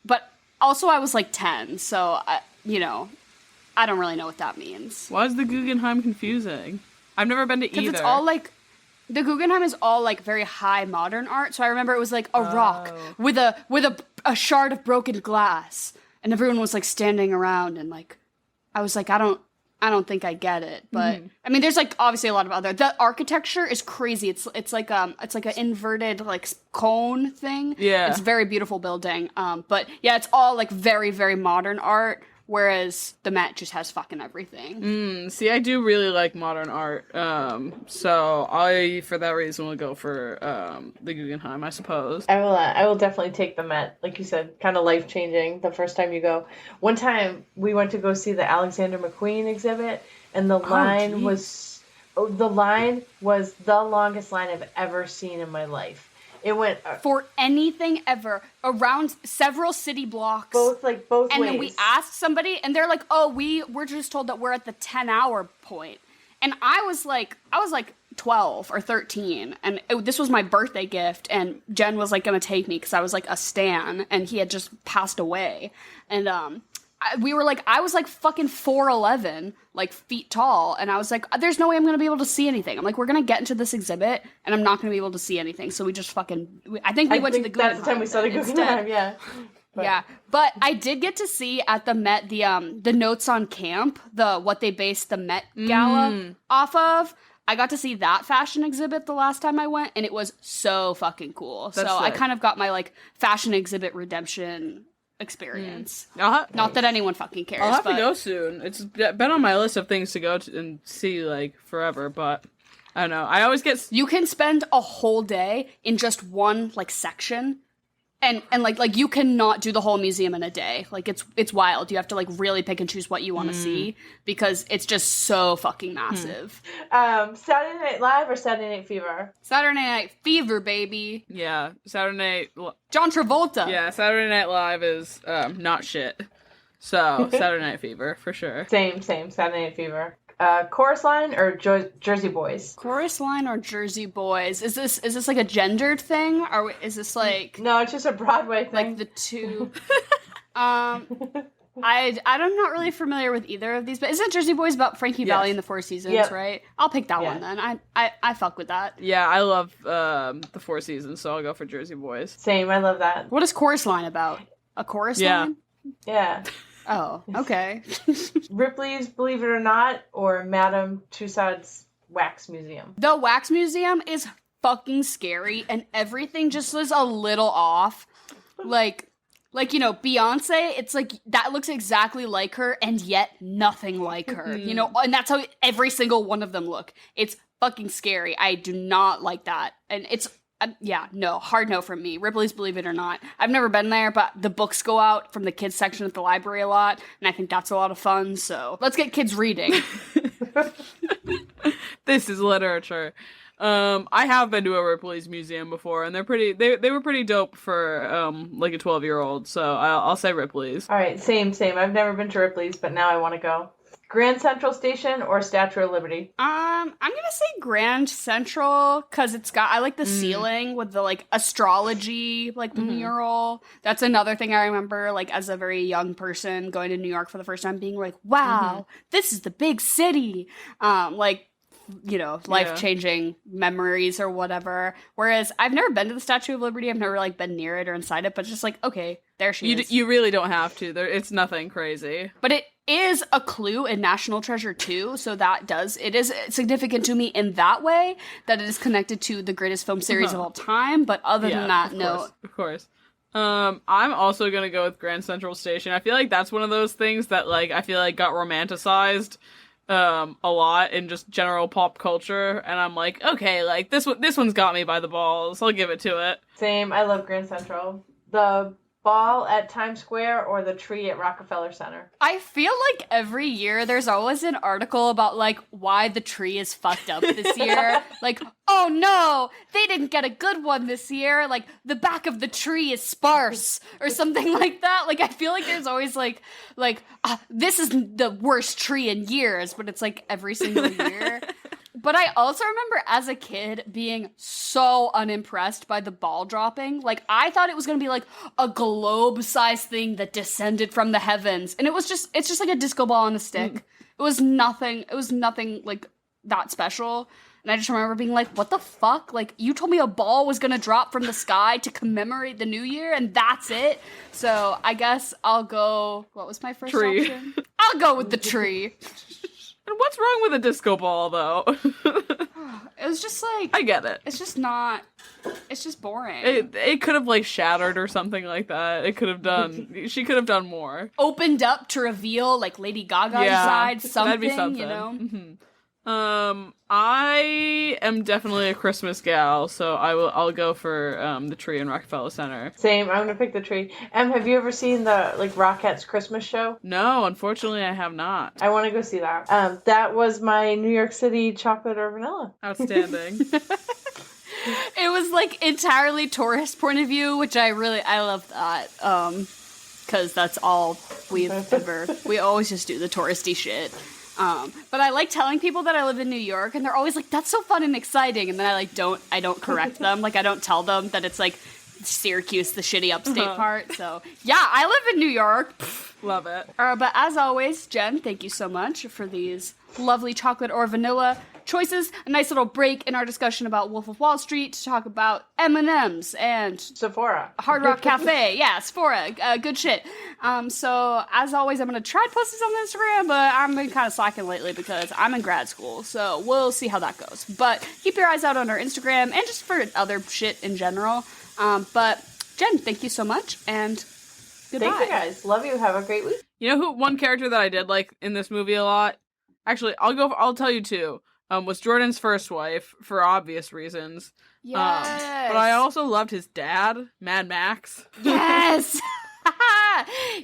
But also I was like 10, so I don't really know what that means. Why is the Guggenheim confusing? I've never been to either. Because it's all like, the Guggenheim is all like very high modern art. So I remember it was like a rock with a shard of broken glass, and everyone was like standing around, and like I was like, I don't think I get it. But I mean, there's like obviously a lot of other. The architecture is crazy. It's like an inverted like cone thing. Yeah, it's a very beautiful building. But yeah, it's all like very very modern art. Whereas the Met just has fucking everything. See, I do really like modern art. So I, for that reason, will go for the Guggenheim, I suppose. I will definitely take the Met. Like you said, kind of life-changing the first time you go. One time, we went to go see the Alexander McQueen exhibit, and the line was the longest line I've ever seen in my life. It went for anything ever around several city blocks. Both ways. And then we asked somebody, and they're like, "Oh, we're just told that we're at the 10-hour point." And I was like 12 or 13, and this was my birthday gift. And Jen was like gonna take me because I was like a stan, and he had just passed away. And I was like fucking 4'11", like feet tall, and I was like, there's no way I'm gonna be able to see anything. I'm like, we're gonna get into this exhibit, and I'm not gonna be able to see anything. So we just I think we went to the Guggenheim. That's the time we saw the Guggenheim, yeah. Yeah, but I did get to see at the Met the notes on camp, what they based the Met Gala off of. I got to see that fashion exhibit the last time I went, and it was so fucking cool. That's so sick. I kind of got my like fashion exhibit redemption experience. Not that anyone fucking cares. I'll have to go soon. It's been on my list of things to go to and see like forever, but I don't know. I always get. You can spend a whole day in just one like section. And like you cannot do the whole museum in a day. Like it's wild. You have to like really pick and choose what you want to see because it's just so fucking massive. Saturday Night Live or Saturday Night Fever? Saturday Night Fever, baby. Yeah, Saturday Night. John Travolta. Yeah, Saturday Night Live is not shit. So Saturday Night Fever for sure. Same. Saturday Night Fever. Chorus Line or Jersey Boys? Chorus Line or Jersey Boys? Is this like a gendered thing, or is this like? No, it's just a Broadway thing. Like the two. I'm not really familiar with either of these, but isn't Jersey Boys about Frankie Valli and the Four Seasons, right? I'll pick that one then. I fuck with that. Yeah, I love the Four Seasons, so I'll go for Jersey Boys. Same, I love that. What is Chorus Line about? A chorus line? Yeah. Oh, okay. Ripley's Believe It or Not or Madame Tussauds Wax Museum? The Wax Museum is fucking scary, and everything just is a little off. Like Beyonce, it's like that looks exactly like her, and yet nothing like her. And that's how every single one of them look. It's fucking scary. I do not like that, and it's. Hard no from me. Ripley's Believe It or Not. I've never been there, but the books go out from the kids section at the library a lot, and I think that's a lot of fun, so let's get kids reading. This is literature. I have been to a Ripley's museum before, and they were pretty dope for like a 12-year-old, so I'll say Ripley's. All right, same. I've never been to Ripley's, but now I want to go. Grand Central Station or Statue of Liberty? I'm gonna say Grand Central because I like the ceiling with the like astrology like mural. That's another thing I remember like as a very young person going to New York for the first time, being like, wow, this is the big city. Life-changing memories or whatever. Whereas I've never been to the Statue of Liberty. I've never like been near it or inside it, but just like, okay, there she is. You really don't have to. It's nothing crazy. But it is a clue in National Treasure too, so it is significant to me in that way that it is connected to the greatest film series of all time. But other than that, no. Of course. I'm also gonna go with Grand Central Station. I feel like that's one of those things that like I feel like got romanticized a lot in just general pop culture, and I'm like, okay, like this one's got me by the balls. I'll give it to it. Same. I love Grand Central. The ball at Times Square or the tree at Rockefeller Center. I feel like every year there's always an article about like why the tree is fucked up this year. Like, oh no, they didn't get a good one this year. Like the back of the tree is sparse or something like that. Like I feel like there's always like this is the worst tree in years, but it's like every single year. But I also remember as a kid being so unimpressed by the ball dropping. Like, I thought it was going to be like a globe-sized thing that descended from the heavens. And it's just like a disco ball on a stick. It was nothing like that special. And I just remember being like, what the fuck? Like, you told me a ball was going to drop from the sky to commemorate the new year, and that's it? So I guess I'll go, what was my first option? I'll go with the tree. And what's wrong with a disco ball, though? It was just like... I get it. It's just not... It's just boring. It could have, like, shattered or something like that. It could have done... She could have done more. Opened up to reveal, like, Lady Gaga inside. Something, that'd be something. You know? Mm-hmm. I am definitely a Christmas gal, so I'll go for the tree in Rockefeller Center. Same, I'm gonna pick the tree. Have you ever seen the Rockettes Christmas show? No, unfortunately I have not. I want to go see that. That was my New York City chocolate or vanilla. Outstanding. It was like entirely tourist point of view, which I love that. Because that's all we always just do the touristy shit. But I like telling people that I live in New York, and they're always like, that's so fun and exciting. And then I don't correct them. Like, I don't tell them that it's like Syracuse, the shitty upstate part. So yeah, I live in New York. Love it. But as always, Jen, thank you so much for these lovely chocolate or vanilla choices. A nice little break in our discussion about Wolf of Wall Street to talk about M&M's and Sephora, Hard Rock Cafe. Yeah, Sephora, good shit. So as always, I'm gonna try to post this on Instagram, but I've been kind of slacking lately because I'm in grad school, so we'll see how that goes. But keep your eyes out on our Instagram and just for other shit in general. But Jen, thank you so much, and goodbye. Thank you guys. Love you. Have a great week. You know one character that I did like in this movie a lot? Actually, I'll tell you two. Was Jordan's first wife, for obvious reasons. Yes. But I also loved his dad, Mad Max. Yes!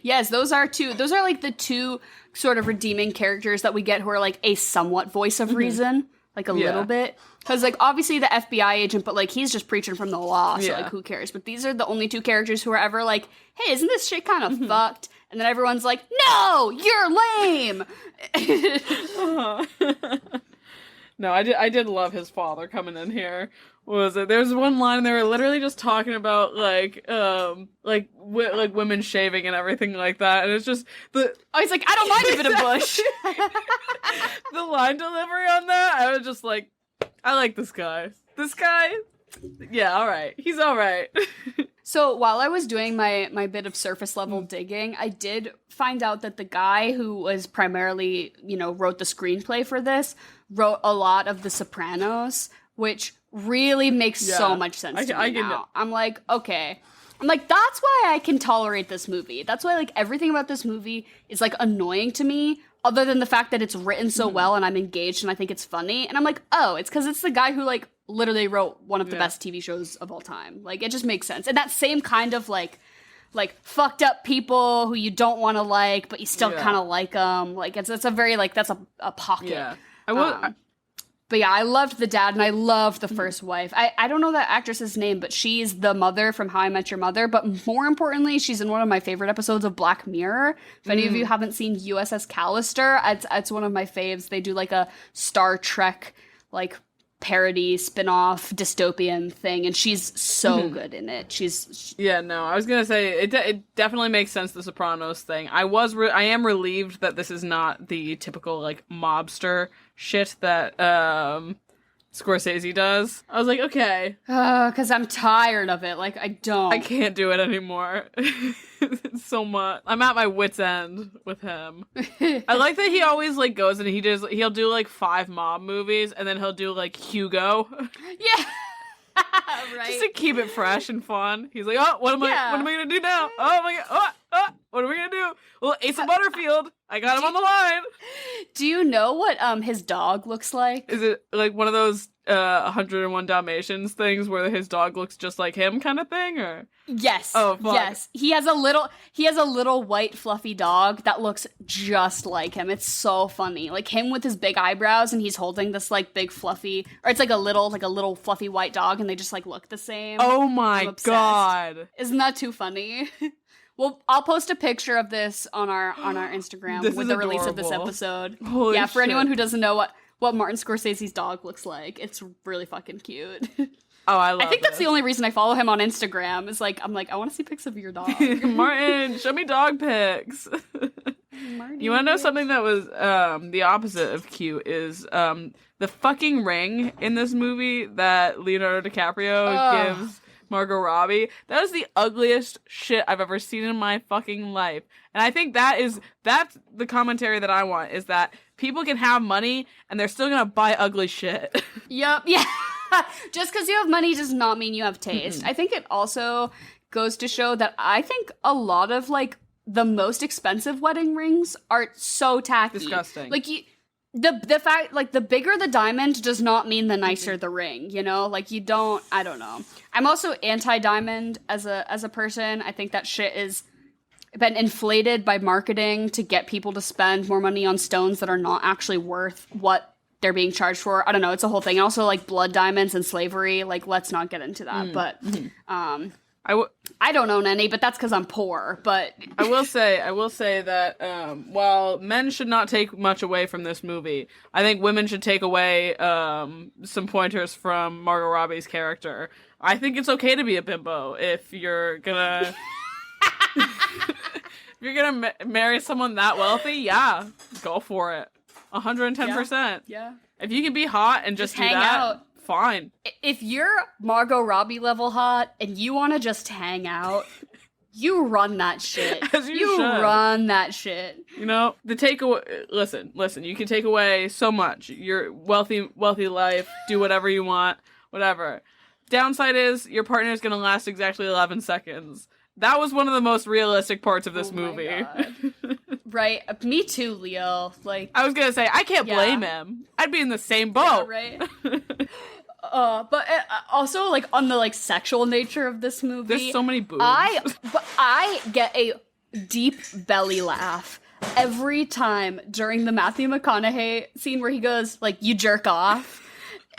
Yes, those are like the two sort of redeeming characters that we get who are like a somewhat voice of reason. Like a little bit. Because like obviously the FBI agent, but like he's just preaching from the law, so like who cares? But these are the only two characters who are ever like, hey, isn't this shit kind of fucked? And then everyone's like, no, you're lame! No, I did love his father coming in here. What was it? There's one line they were literally just talking about like women shaving and everything like that, and it's just he's like, I don't mind if it's a bush. The line delivery on that, I was just like, I like this guy. This guy, yeah, all right, he's all right. So while I was doing my bit of surface level digging, I did find out that the guy who was primarily, wrote the screenplay for this, wrote a lot of The Sopranos, which really makes so much sense to me now. I'm like, okay. I'm like, that's why I can tolerate this movie. That's why, like, everything about this movie is, like, annoying to me, other than the fact that it's written so well and I'm engaged and I think it's funny. And I'm like, oh, it's because it's the guy who, like, literally wrote one of the best TV shows of all time. Like, it just makes sense. And that same kind of, like fucked up people who you don't want to like, but you still kind of like them. Like, it's a very, like, that's a pocket. Yeah. But yeah, I loved the dad and I loved the first wife. I don't know that actress's name, but she's the mother from How I Met Your Mother. But more importantly, she's in one of my favorite episodes of Black Mirror. If any of you haven't seen USS Callister, it's one of my faves. They do like a Star Trek, like, parody spin-off dystopian thing, and she's so good in it. I was gonna say it definitely makes sense, the Sopranos thing. I am relieved that this is not the typical like mobster shit that Scorsese does. I was like, okay, because I'm tired of it. Like, I can't do it anymore. It's so much. I'm at my wit's end with him. I like that he always like goes and he'll do like 5 mob movies and then he'll do like Hugo. Yeah. Right. Just to keep it fresh and fun. He's like, oh, what am I gonna do now? Oh my god, What are we gonna do? Well, Asa Butterfield, I got him on the line. Do you know what his dog looks like? Is it like one of those 101 Dalmatians things where his dog looks just like him kind of thing, or? Yes. Oh, fuck. Yes. He has a little white fluffy dog that looks just like him. It's so funny. Like him with his big eyebrows, and he's holding this like big fluffy, or it's like a little fluffy white dog, and they just like look the same. Oh my god. Isn't that too funny? Well, I'll post a picture of this on our Instagram with the release of this episode. Holy for shit. anyone who doesn't know what Martin Scorsese's dog looks like, it's really fucking cute. Oh, I love I think that's the only reason I follow him on Instagram. Is like I'm like, I want to see pics of your dog. Martin, show me dog pics. Martin, you want to know something that was the opposite of cute is the fucking ring in this movie that Leonardo DiCaprio gives Margot Robbie. That was the ugliest shit I've ever seen in my fucking life. And I think that's the commentary that I want, is that people can have money and they're still gonna buy ugly shit. Yep, yeah. Just because you have money does not mean you have taste. I think it also goes to show that I think a lot of like the most expensive wedding rings are so tacky. Disgusting. Like the fact, like, the bigger the diamond does not mean the nicer the ring, you know? Like, I don't know. I'm also anti-diamond as a person. I think that shit is been inflated by marketing to get people to spend more money on stones that are not actually worth what they're being charged for. I don't know. It's a whole thing. And also, like, blood diamonds and slavery. Like, let's not get into that. But, I don't own any, but that's because I'm poor. But I will say that while men should not take much away from this movie, I think women should take away some pointers from Margot Robbie's character. I think it's okay to be a bimbo if you're gonna marry someone that wealthy. Yeah, go for it, 110%. yeah. If you can be hot and just do hang that, out. fine. If you're Margot Robbie level hot and you want to just hang out, you run that shit. As you should. Run that shit. You know, the takeaway. Listen. You can take away so much. Your wealthy life. Do whatever you want. Whatever. Downside is your partner is going to last exactly 11 seconds. That was one of the most realistic parts of this movie. Right. Me too, Leo. Like, I was gonna say, I can't blame him. I'd be in the same boat. Yeah, right. But also, like, on the, like, sexual nature of this movie, There's so many boobs. I get a deep belly laugh every time during the Matthew McConaughey scene where he goes, like, you jerk off.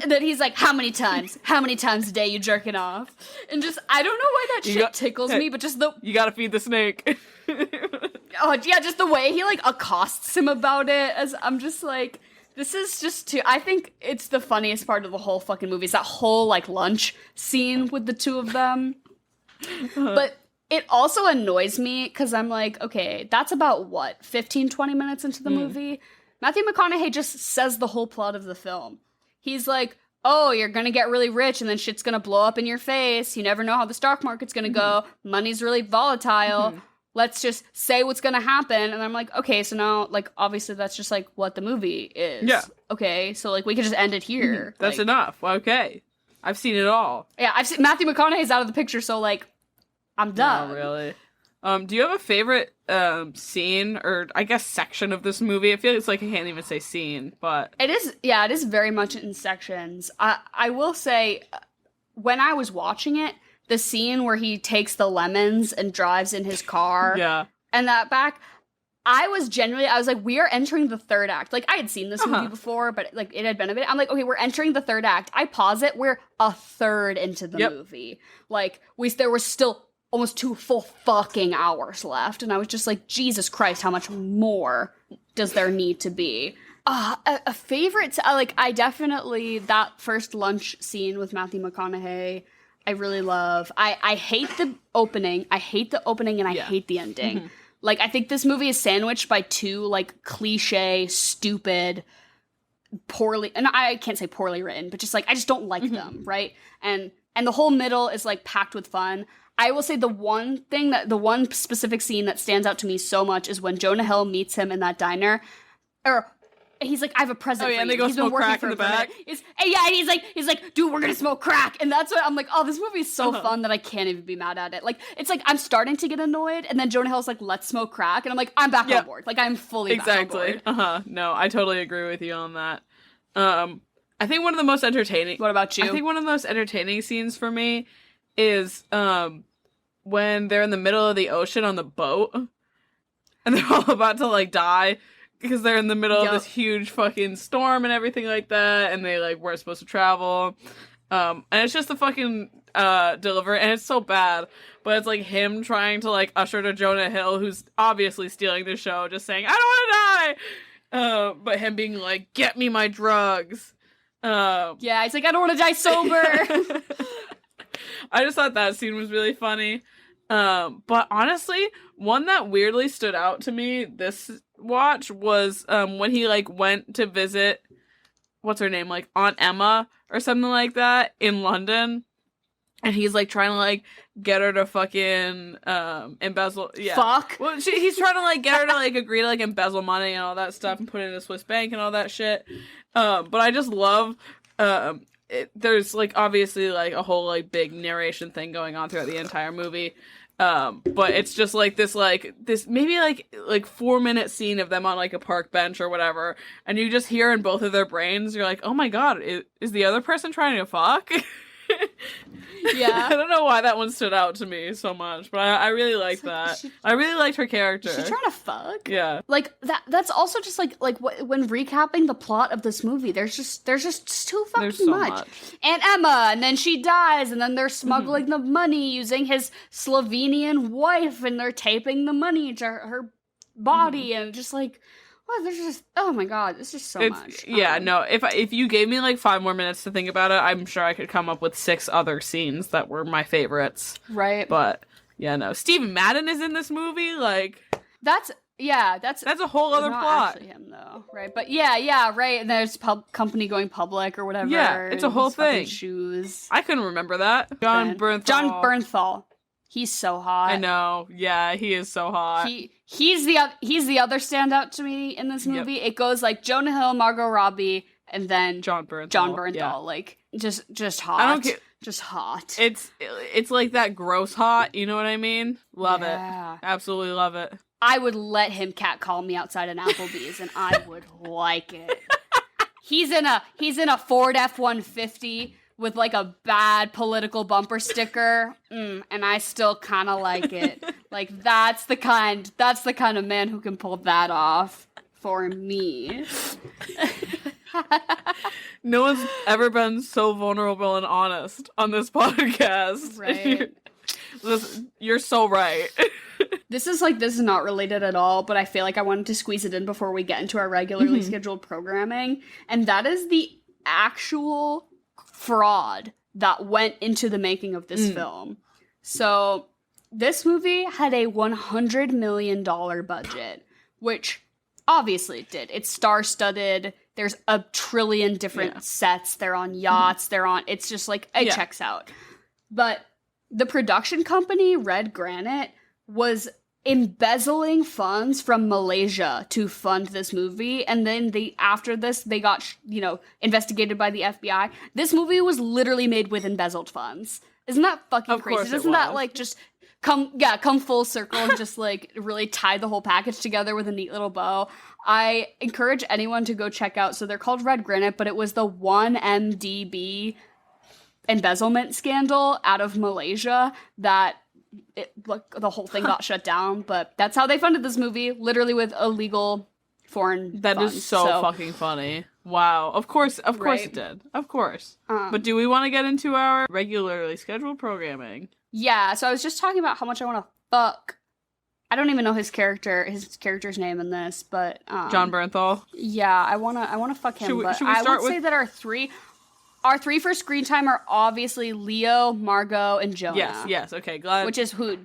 And then he's like, how many times a day you jerking off? And just, I don't know why that shit tickles me, but just You gotta feed the snake. Oh, yeah, just the way he, like, accosts him about it, as I'm just like, this is just too, I think it's the funniest part of the whole fucking movie, is that whole, like, lunch scene with the two of them. But it also annoys me, because I'm like, okay, that's about, 15-20 minutes into the movie? Matthew McConaughey just says the whole plot of the film. He's like, oh, you're gonna get really rich, and then shit's gonna blow up in your face, you never know how the stock market's gonna go, money's really volatile, let's just say what's gonna happen. And I'm like, okay, so now, like, obviously that's just, like, what the movie is. Yeah. Okay, so, like, we can just end it here. That's enough. Okay. I've seen it all. Yeah, I've seen Matthew McConaughey's out of the picture, so, like, I'm done. No, really. Do you have a favorite scene, or I guess section of this movie? I feel it's like I can't even say scene, but... It is very much in sections. I will say, when I was watching it, the scene where he takes the lemons and drives in his car, and that back, I was like, we are entering the third act. Like, I had seen this movie before, but, like, it had been a bit. I'm like, okay, we're entering the third act. I pause it, we're a third into the movie. Like, there was still almost 2 full fucking hours left, and I was just like, Jesus Christ, how much more does there need to be? A favorite, like, I definitely, that first lunch scene with Matthew McConaughey, I really love. I hate the opening. I hate the ending. Like, I think this movie is sandwiched by 2, like, cliche, stupid, poorly, and I can't say poorly written, but just, like, I just don't like them, right? And the whole middle is, like, packed with fun. I will say the one specific scene that stands out to me so much is when Jonah Hill meets him in that diner. Or, he's like, I have a present for and you. they go He's been smoke working crack for in it the for a back. minute. And he's like, dude, we're gonna smoke crack. And that's what I'm like, oh, this movie is so fun that I can't even be mad at it. Like, it's like I'm starting to get annoyed, and then Jonah Hill's like, let's smoke crack. And I'm like, I'm back on board. Like, I'm fully back on board. No, I totally agree with you on that. I think one of the most entertaining... What about you? I think one of the most entertaining scenes for me is when they're in the middle of the ocean on the boat, and they're all about to, like, die, because they're in the middle of this huge fucking storm and everything like that, and they, like, weren't supposed to travel. And it's just a fucking delivery, and it's so bad, but it's, like, him trying to, like, usher to Jonah Hill, who's obviously stealing the show, just saying, I don't want to die! But him being like, get me my drugs. Yeah, he's like, I don't want to die sober. I just thought that scene was really funny. But honestly, one that weirdly stood out to me this watch was when he like went to visit what's her name, like Aunt Emma or something like that in London, and he's like trying to like get her to fucking embezzle. Yeah, fuck. Well, he's trying to like get her to like agree to like embezzle money and all that stuff and put it in a Swiss bank and all that shit. But I just love there's like obviously like a whole like big narration thing going on throughout the entire movie. But it's just like this maybe like 4-minute scene of them on like a park bench or whatever, and you just hear in both of their brains, you're like, oh my god, is the other person trying to fuck? Yeah. I don't know why that one stood out to me so much, but I really liked that. I really liked her character. Is she trying to fuck? Yeah. Like that's also just like when recapping the plot of this movie, there's just too fucking There's so much. Aunt Emma, and then she dies, and then they're smuggling the money using his Slovenian wife, and they're taping the money to her body, and just like, well, there's just, oh my god, there's just so much. Yeah, no, if you gave me like 5 more minutes to think about it, I'm sure I could come up with 6 other scenes that were my favorites. Right. But yeah, no, Steve Madden is in this movie. Like that's a whole other not plot. Actually him though, right? But yeah, right. And there's company going public or whatever. Yeah, it's a whole thing. Shoes. I couldn't remember that. John Bernthal. He's so hot. I know. Yeah, he is so hot. He's the other standout to me in this movie. Yep. It goes like Jonah Hill, Margot Robbie, and then John Bernthal. Yeah. Like just hot. I don't get, just hot. It's like that gross hot. You know what I mean? Love it. Absolutely love it. I would let him catcall me outside an Applebee's, and I would like it. He's in a Ford F-150. With like a bad political bumper sticker, and I still kind of like it. Like that's the kind of man who can pull that off for me. No one's ever been so vulnerable and honest on this podcast. Right. You're so right. This is not related at all, but I feel like I wanted to squeeze it in before we get into our regularly scheduled programming, and that is the actual fraud that went into the making of this film. So this movie had a $100 million budget, which obviously it did. It's star-studded. There's a trillion different sets. They're on yachts. It's just like, it checks out. But the production company, Red Granite, was embezzling funds from Malaysia to fund this movie, and then after this they got investigated by the FBI. This movie was literally made with embezzled funds. Isn't that fucking crazy? Doesn't that like just come full circle and just like really tie the whole package together with a neat little bow? I encourage anyone to go check out. So they're called Red Granite, but it was the 1MDB embezzlement scandal out of Malaysia that the whole thing got shut down, but that's how they funded this movie, literally with illegal foreign That funds. is so fucking funny. Wow. Of course it did. Of course. But do we want to get into our regularly scheduled programming? Yeah, so I was just talking about how much I want to fuck. I don't even know his character's name in this, but John Bernthal. Yeah, I wanna fuck him. Should we start with... say that our three for screen time are obviously Leo, Margot, and Jonah. Yes, okay, glad. Which is who?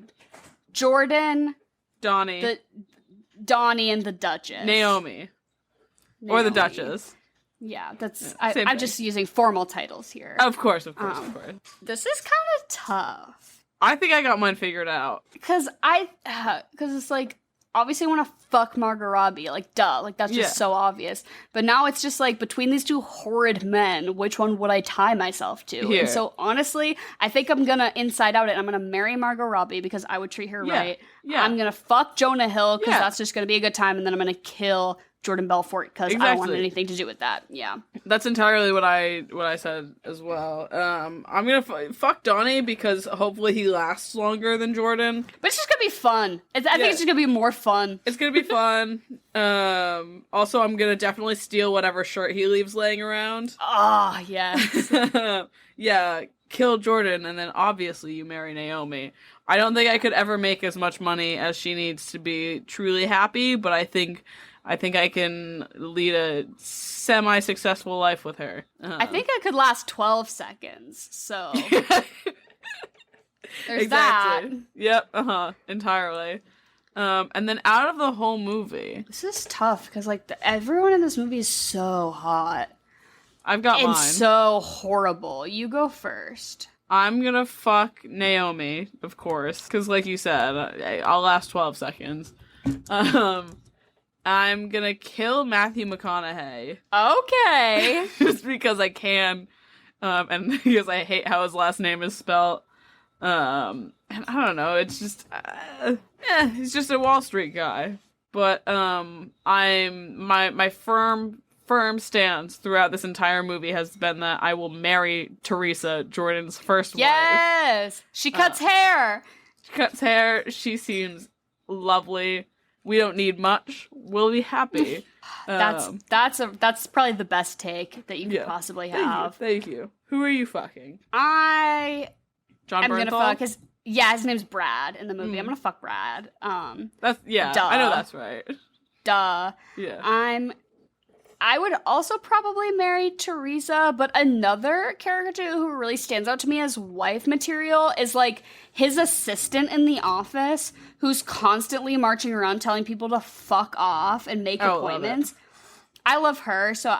Jordan, Donnie, and the Duchess. Naomi. Or the Duchess. Yeah, I'm just using formal titles here. Of course. This is kind of tough. I think I got mine figured out. Because it's like, obviously want to fuck Margot Robbie. Like, duh. Like, that's just so obvious. But now it's just like, between these two horrid men, which one would I tie myself to? Here. And so, honestly, I think I'm gonna inside out it. I'm gonna marry Margot Robbie because I would treat her right. Yeah. I'm gonna fuck Jonah Hill because that's just gonna be a good time. And then I'm gonna kill Jordan Belfort because I don't want anything to do with that. Yeah. That's entirely what I said as well. I'm gonna fuck Donnie because hopefully he lasts longer than Jordan. But it's just gonna be fun. I think it's just gonna be more fun. It's gonna be fun. Also, I'm gonna definitely steal whatever shirt he leaves laying around. Ah, yes. Yeah, kill Jordan, and then obviously you marry Naomi. I don't think I could ever make as much money as she needs to be truly happy, but I think I can lead a semi-successful life with her. I think I could last 12 seconds, so... There's that. Yep, entirely. And then out of the whole movie... This is tough, because, like, everyone in this movie is so hot. I've got mine. And so horrible. You go first. I'm gonna fuck Naomi, of course, because like you said, I'll last 12 seconds. I'm gonna kill Matthew McConaughey. Okay. Just because I can, and because I hate how his last name is spelled. And I don't know, it's just, he's just a Wall Street guy. But, my firm stance throughout this entire movie has been that I will marry Teresa, Jordan's first wife. Yes! She cuts hair! She cuts hair, she seems lovely. We don't need much. We'll be happy. That's probably the best take that you could possibly have. Thank you. Who are you fucking? I John am Bernthal? gonna fuck his name's Brad in the movie. I'm gonna fuck Brad. That's duh. I know that's right. Duh. Yeah. I would also probably marry Teresa, but another character who really stands out to me as wife material is, like, his assistant in the office who's constantly marching around telling people to fuck off and make appointments. I love her, so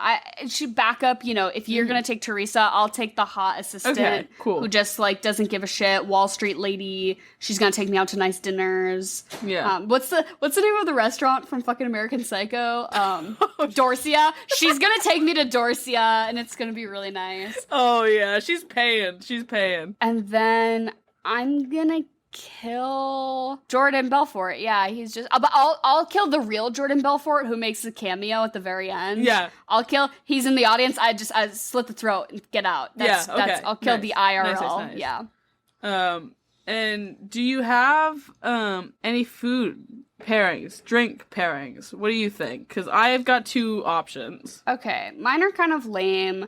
she back up, if you're gonna take Teresa, I'll take the hot assistant who just, like, doesn't give a shit, Wall Street lady. She's gonna take me out to nice dinners. Yeah. What's the name of the restaurant from fucking American Psycho? Dorsia. She's gonna take me to Dorsia, and it's gonna be really nice. Oh yeah, she's paying. And then I'm gonna kill Jordan Belfort. Yeah, he's just. But I'll kill the real Jordan Belfort who makes a cameo at the very end. Yeah, He's in the audience. I slit the throat and get out. I'll kill the IRL. Nice. Yeah. And do you have any food pairings, drink pairings? What do you think? Because I have got two options. Okay, mine are kind of lame.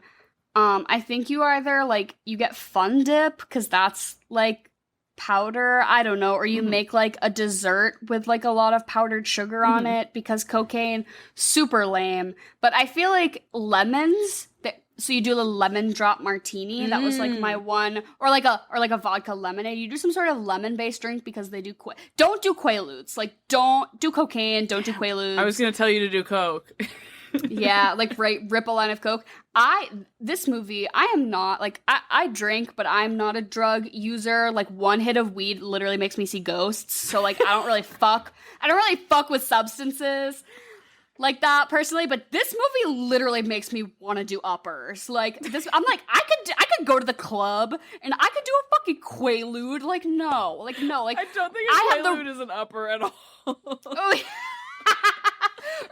I think you either like you get Fun Dip because that's like powder, I don't know, or you make like a dessert with like a lot of powdered sugar on it because cocaine, super lame. But I feel like lemons, so you do a lemon drop martini, that was like my one, or like a vodka lemonade. You do some sort of lemon based drink because they do don't do Quaaludes, like don't do cocaine, don't do Quaaludes. I was gonna tell you to do coke. Yeah, like rip a line of coke. This movie, I am not, like, I drink, but I'm not a drug user. Like, one hit of weed literally makes me see ghosts. So, like, I don't really fuck with substances like that, personally. But this movie literally makes me want to do uppers. Like, I'm like, I could go to the club, and I could do a fucking Quaalude. Like, no. Like, I don't think a Quaalude is an upper at all. Oh, yeah.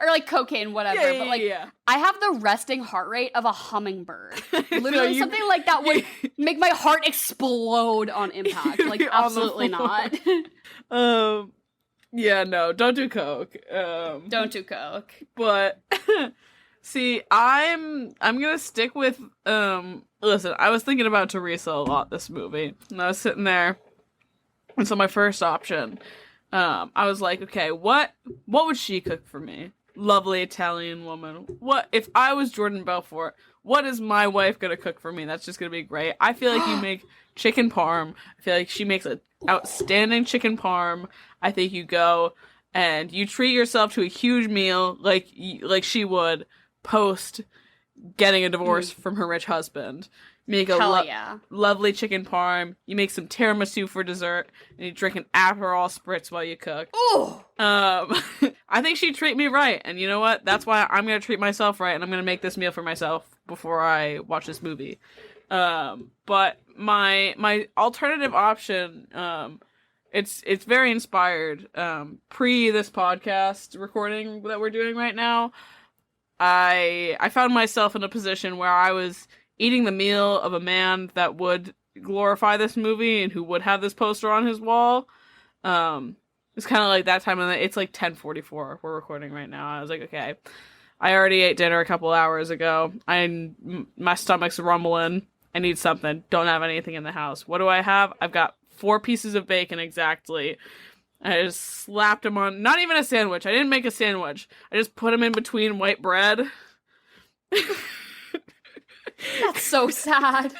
Or like cocaine, whatever. But like, I have the resting heart rate of a hummingbird. Literally, something like that would make my heart explode on impact. Like, absolutely not. Yeah, no, don't do coke. Don't do coke. But see, I'm gonna stick with listen, I was thinking about Teresa a lot this movie. And I was sitting there, and so my first option, I was like, okay, what would she cook for me? Lovely Italian woman. What if I was Jordan Belfort? What is my wife gonna cook for me? That's just gonna be great. I feel like you make chicken parm. I feel like she makes an outstanding chicken parm. I think you go and you treat yourself to a huge meal like she would post getting a divorce from her rich husband. Make a lovely chicken parm. You make some tiramisu for dessert, and you drink an Aperol spritz while you cook. Ooh! I think she'd treat me right, and you know what? That's why I'm gonna treat myself right, and I'm gonna make this meal for myself before I watch this movie. But my alternative option, it's very inspired. Pre this podcast recording that we're doing right now, I found myself in a position where I was eating the meal of a man that would glorify this movie and who would have this poster on his wall. It's kind of like that time of the, it's like 10:44. We're recording right now. I was like, okay, I already ate dinner a couple hours ago. My stomach's rumbling. I need something. Don't have anything in the house. What do I have? I've got 4 pieces of bacon exactly. I just slapped them on, not even a sandwich. I didn't make a sandwich. I just put them in between white bread. That's so sad.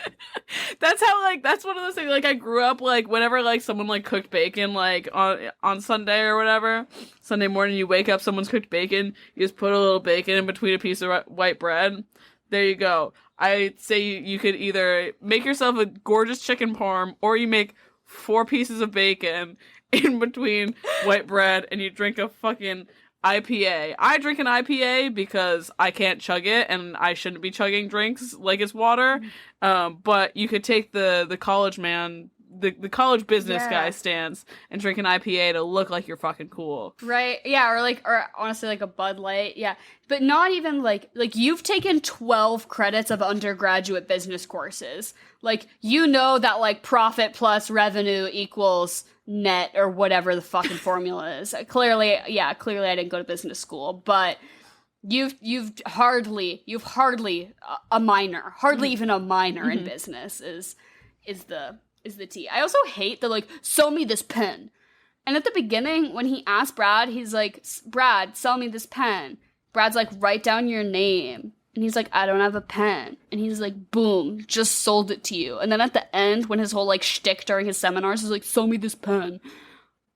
That's how, like, that's one of those things, like, I grew up, like, whenever, like, someone, like, cooked bacon, like, on Sunday or whatever, Sunday morning, you wake up, someone's cooked bacon, you just put a little bacon in between a piece of white bread. There you go. I'd say you could either make yourself a gorgeous chicken parm, or you make 4 pieces of bacon in between white bread, and you drink a fucking IPA. I drink an IPA because I can't chug it, and I shouldn't be chugging drinks like it's water. But you could take the college man, the college business guy stance and drink an IPA to look like you're fucking cool. Right. Yeah, or honestly like a Bud Light. Yeah. But not even like you've taken 12 credits of undergraduate business courses. Like, you know that like profit plus revenue equals net or whatever the fucking formula is. Clearly I didn't go to business school, but you've hardly a minor, even a minor in business is the tea. I also hate the like, sell me this pen. And at the beginning when he asked Brad, he's like, Brad, sell me this pen. Brad's like, write down your name. And he's like, I don't have a pen. And he's like, boom, just sold it to you. And then at the end, when his whole like shtick during his seminars is like, sell me this pen.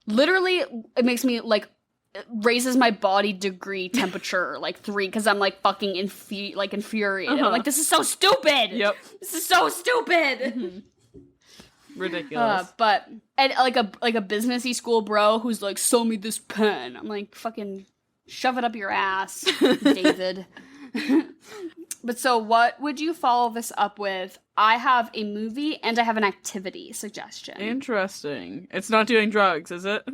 Literally, it makes me like, it raises my body degree temperature like 3 because I'm like fucking infuriated. I'm like, this is so stupid. Yep. This is so stupid. Ridiculous. But and like a businessy school bro who's like, sell me this pen. I'm like, fucking shove it up your ass, David. But so what would you follow this up with? I have a movie and I have an activity suggestion. Interesting. It's not doing drugs, is it?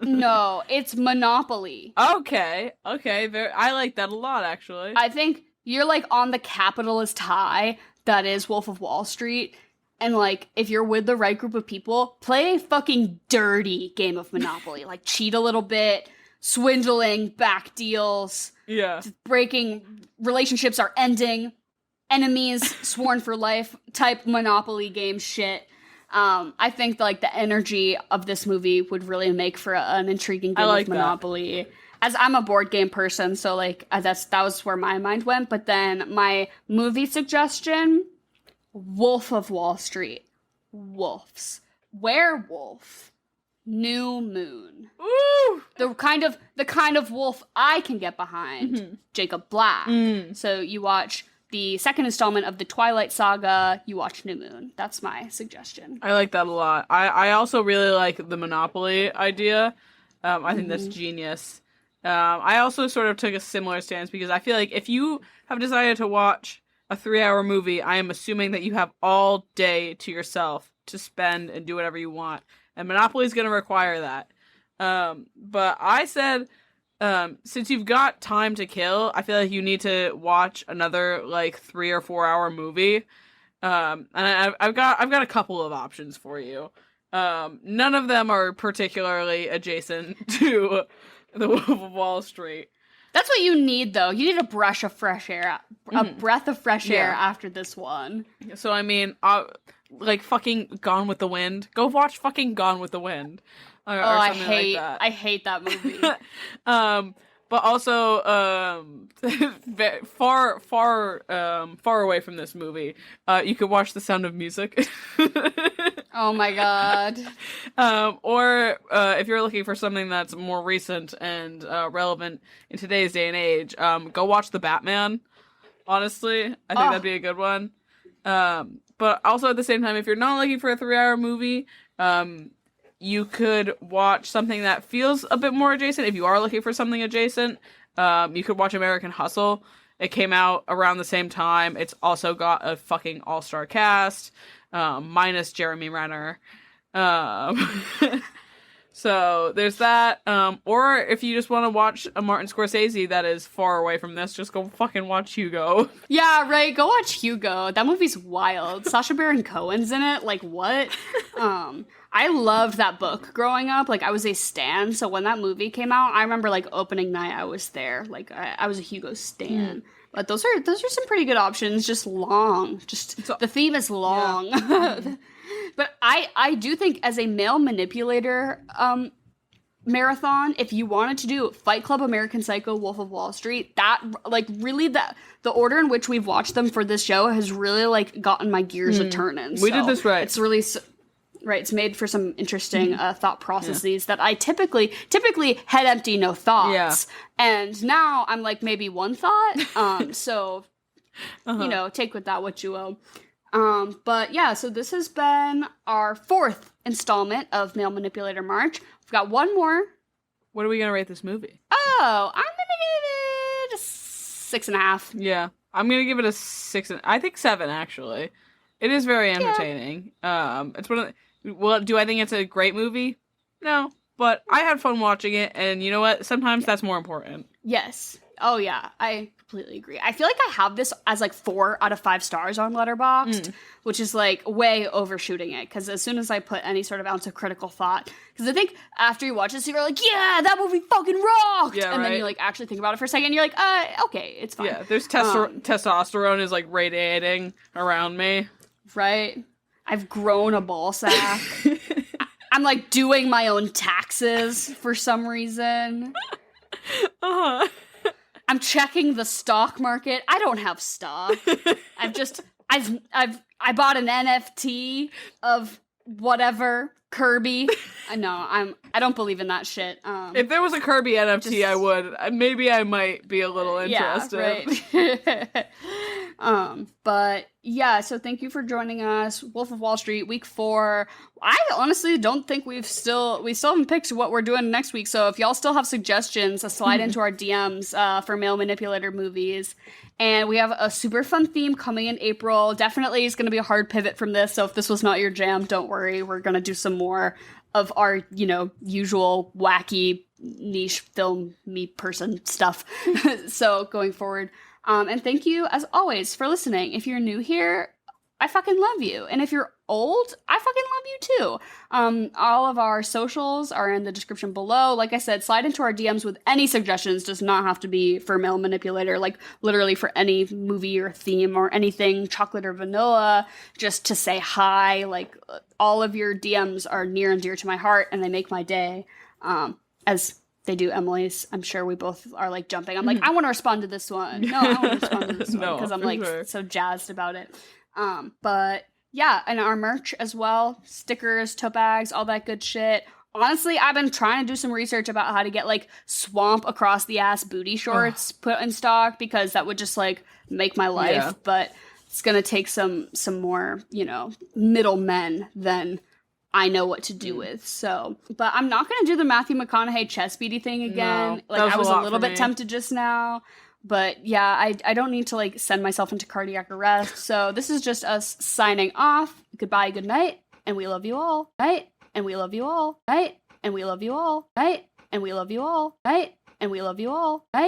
No, it's Monopoly. Okay. I like that a lot, actually. I think you're like on the capitalist high that is Wolf of Wall Street. And like, if you're with the right group of people, play a fucking dirty game of Monopoly. Like, cheat a little bit, swindling, back deals. Yeah. Breaking, relationships are ending, enemies sworn for life type Monopoly game shit. I think like the energy of this movie would really make for an intriguing game of Monopoly. That. As I'm a board game person, so like that was where my mind went. But then my movie suggestion, Wolf of Wall Street. Wolves. Werewolf. New Moon. Ooh! The kind of wolf I can get behind. Jacob Black. So you watch the second installment of the Twilight Saga, you watch New Moon. That's my suggestion. I like that a lot. I also really like the Monopoly idea. I think that's genius. I also sort of took a similar stance because I feel like if you have decided to watch a 3-hour movie, I am assuming that you have all day to yourself to spend and do whatever you want. And Monopoly is going to require that. But I said, since you've got time to kill, I feel like you need to watch another like 3 or 4 hour movie. And I've got a couple of options for you. None of them are particularly adjacent to the Wolf of Wall Street. That's what you need, though. You need a breath of fresh air after this one. So I mean, like fucking Gone with the Wind. Go watch fucking Gone with the Wind. Or something like that. I hate that movie. But also, far away from this movie, you could watch The Sound of Music. Oh my god. Or if you're looking for something that's more recent and relevant in today's day and age, go watch The Batman. Honestly, I think that'd be a good one. But also at the same time, if you're not looking for a 3-hour movie, you could watch something that feels a bit more adjacent. If you are looking for something adjacent, you could watch American Hustle. It came out around the same time. It's also got a fucking all-star cast, minus Jeremy Renner. So there's that. Or if you just want to watch a Martin Scorsese that is far away from this, just go fucking watch Hugo. Yeah, right. Go watch Hugo. That movie's wild. Sacha Baron Cohen's in it. Like, what? I loved that book growing up. Like, I was a stan. So when that movie came out, I remember, like, opening night, I was there. Like, I was a Hugo stan. But those are some pretty good options. Just long. The theme is long. Yeah. But I do think as a male manipulator marathon, if you wanted to do Fight Club, American Psycho, Wolf of Wall Street, that, like, really, the order in which we've watched them for this show has really, like, gotten my gears a-turning. We did this right. It's really... Right, it's made for some interesting thought processes that I typically head empty, no thoughts. Yeah. And now I'm like maybe one thought. So, you know, take with that what you will. But yeah, so this has been our 4th installment of Male Manipulator March. We've got one more. What are we gonna rate this movie? Oh, I'm gonna give it a 6.5. Yeah, I'm gonna give it a 6. I think 7 actually. It is very entertaining. Yeah. It's one of the. Well, do I think it's a great movie? No, but I had fun watching it, and you know what? Sometimes that's more important. Yes. Oh, yeah. I completely agree. I feel like I have this as, like, 4 out of 5 stars on Letterboxd, which is, like, way overshooting it, because as soon as I put any sort of ounce of critical thought, because I think after you watch this, you're like, yeah, that movie fucking rocked! Yeah, and then you, like, actually think about it for a second, and you're like, okay, it's fine. Yeah, there's testosterone is, like, radiating around me. Right? I've grown a ball sack. I'm, like, doing my own taxes for some reason. I'm checking the stock market. I don't have stock. I bought an NFT of whatever Kirby. I don't believe in that shit. If there was a Kirby NFT, I would. Maybe I might be a little interested. Yeah, right. But yeah, so thank you for joining us. Wolf of Wall Street, week 4. I honestly don't think we still haven't picked what we're doing next week. So if y'all still have suggestions, slide into our DMs for Male Manipulator movies. And we have a super fun theme coming in April. Definitely is going to be a hard pivot from this. So if this was not your jam, don't worry. We're going to do some more of our, usual wacky niche film me person stuff. So going forward. And thank you, as always, for listening. If you're new here, I fucking love you. And if you're old, I fucking love you too. All of our socials are in the description below. Like I said, slide into our DMs with any suggestions. Does not have to be for Male Manipulator. Like, literally for any movie or theme or anything, chocolate or vanilla, just to say hi. Like, all of your DMs are near and dear to my heart, and they make my day. As they do Emily's. I'm sure we both are, like, jumping. I'm like, I want to respond to this one. No, I want to respond to this one. Because I'm, like, so jazzed about it. But yeah, and our merch as well. Stickers, tote bags, all that good shit. Honestly, I've been trying to do some research about how to get, like, swamp across the ass booty shorts put in stock, because that would just, like, make my life. Yeah. But it's gonna take some more, middle men than I know what to do with. So, but I'm not going to do the Matthew McConaughey chest beady thing again. No, like, I was a little bit tempted just now, but yeah, I don't need to, like, send myself into cardiac arrest. So this is just us signing off. Goodbye, good night, and we love you all. Night, and we love you all. Night, and we love you all. Night, and we love you all. Night, and we love you all. Night.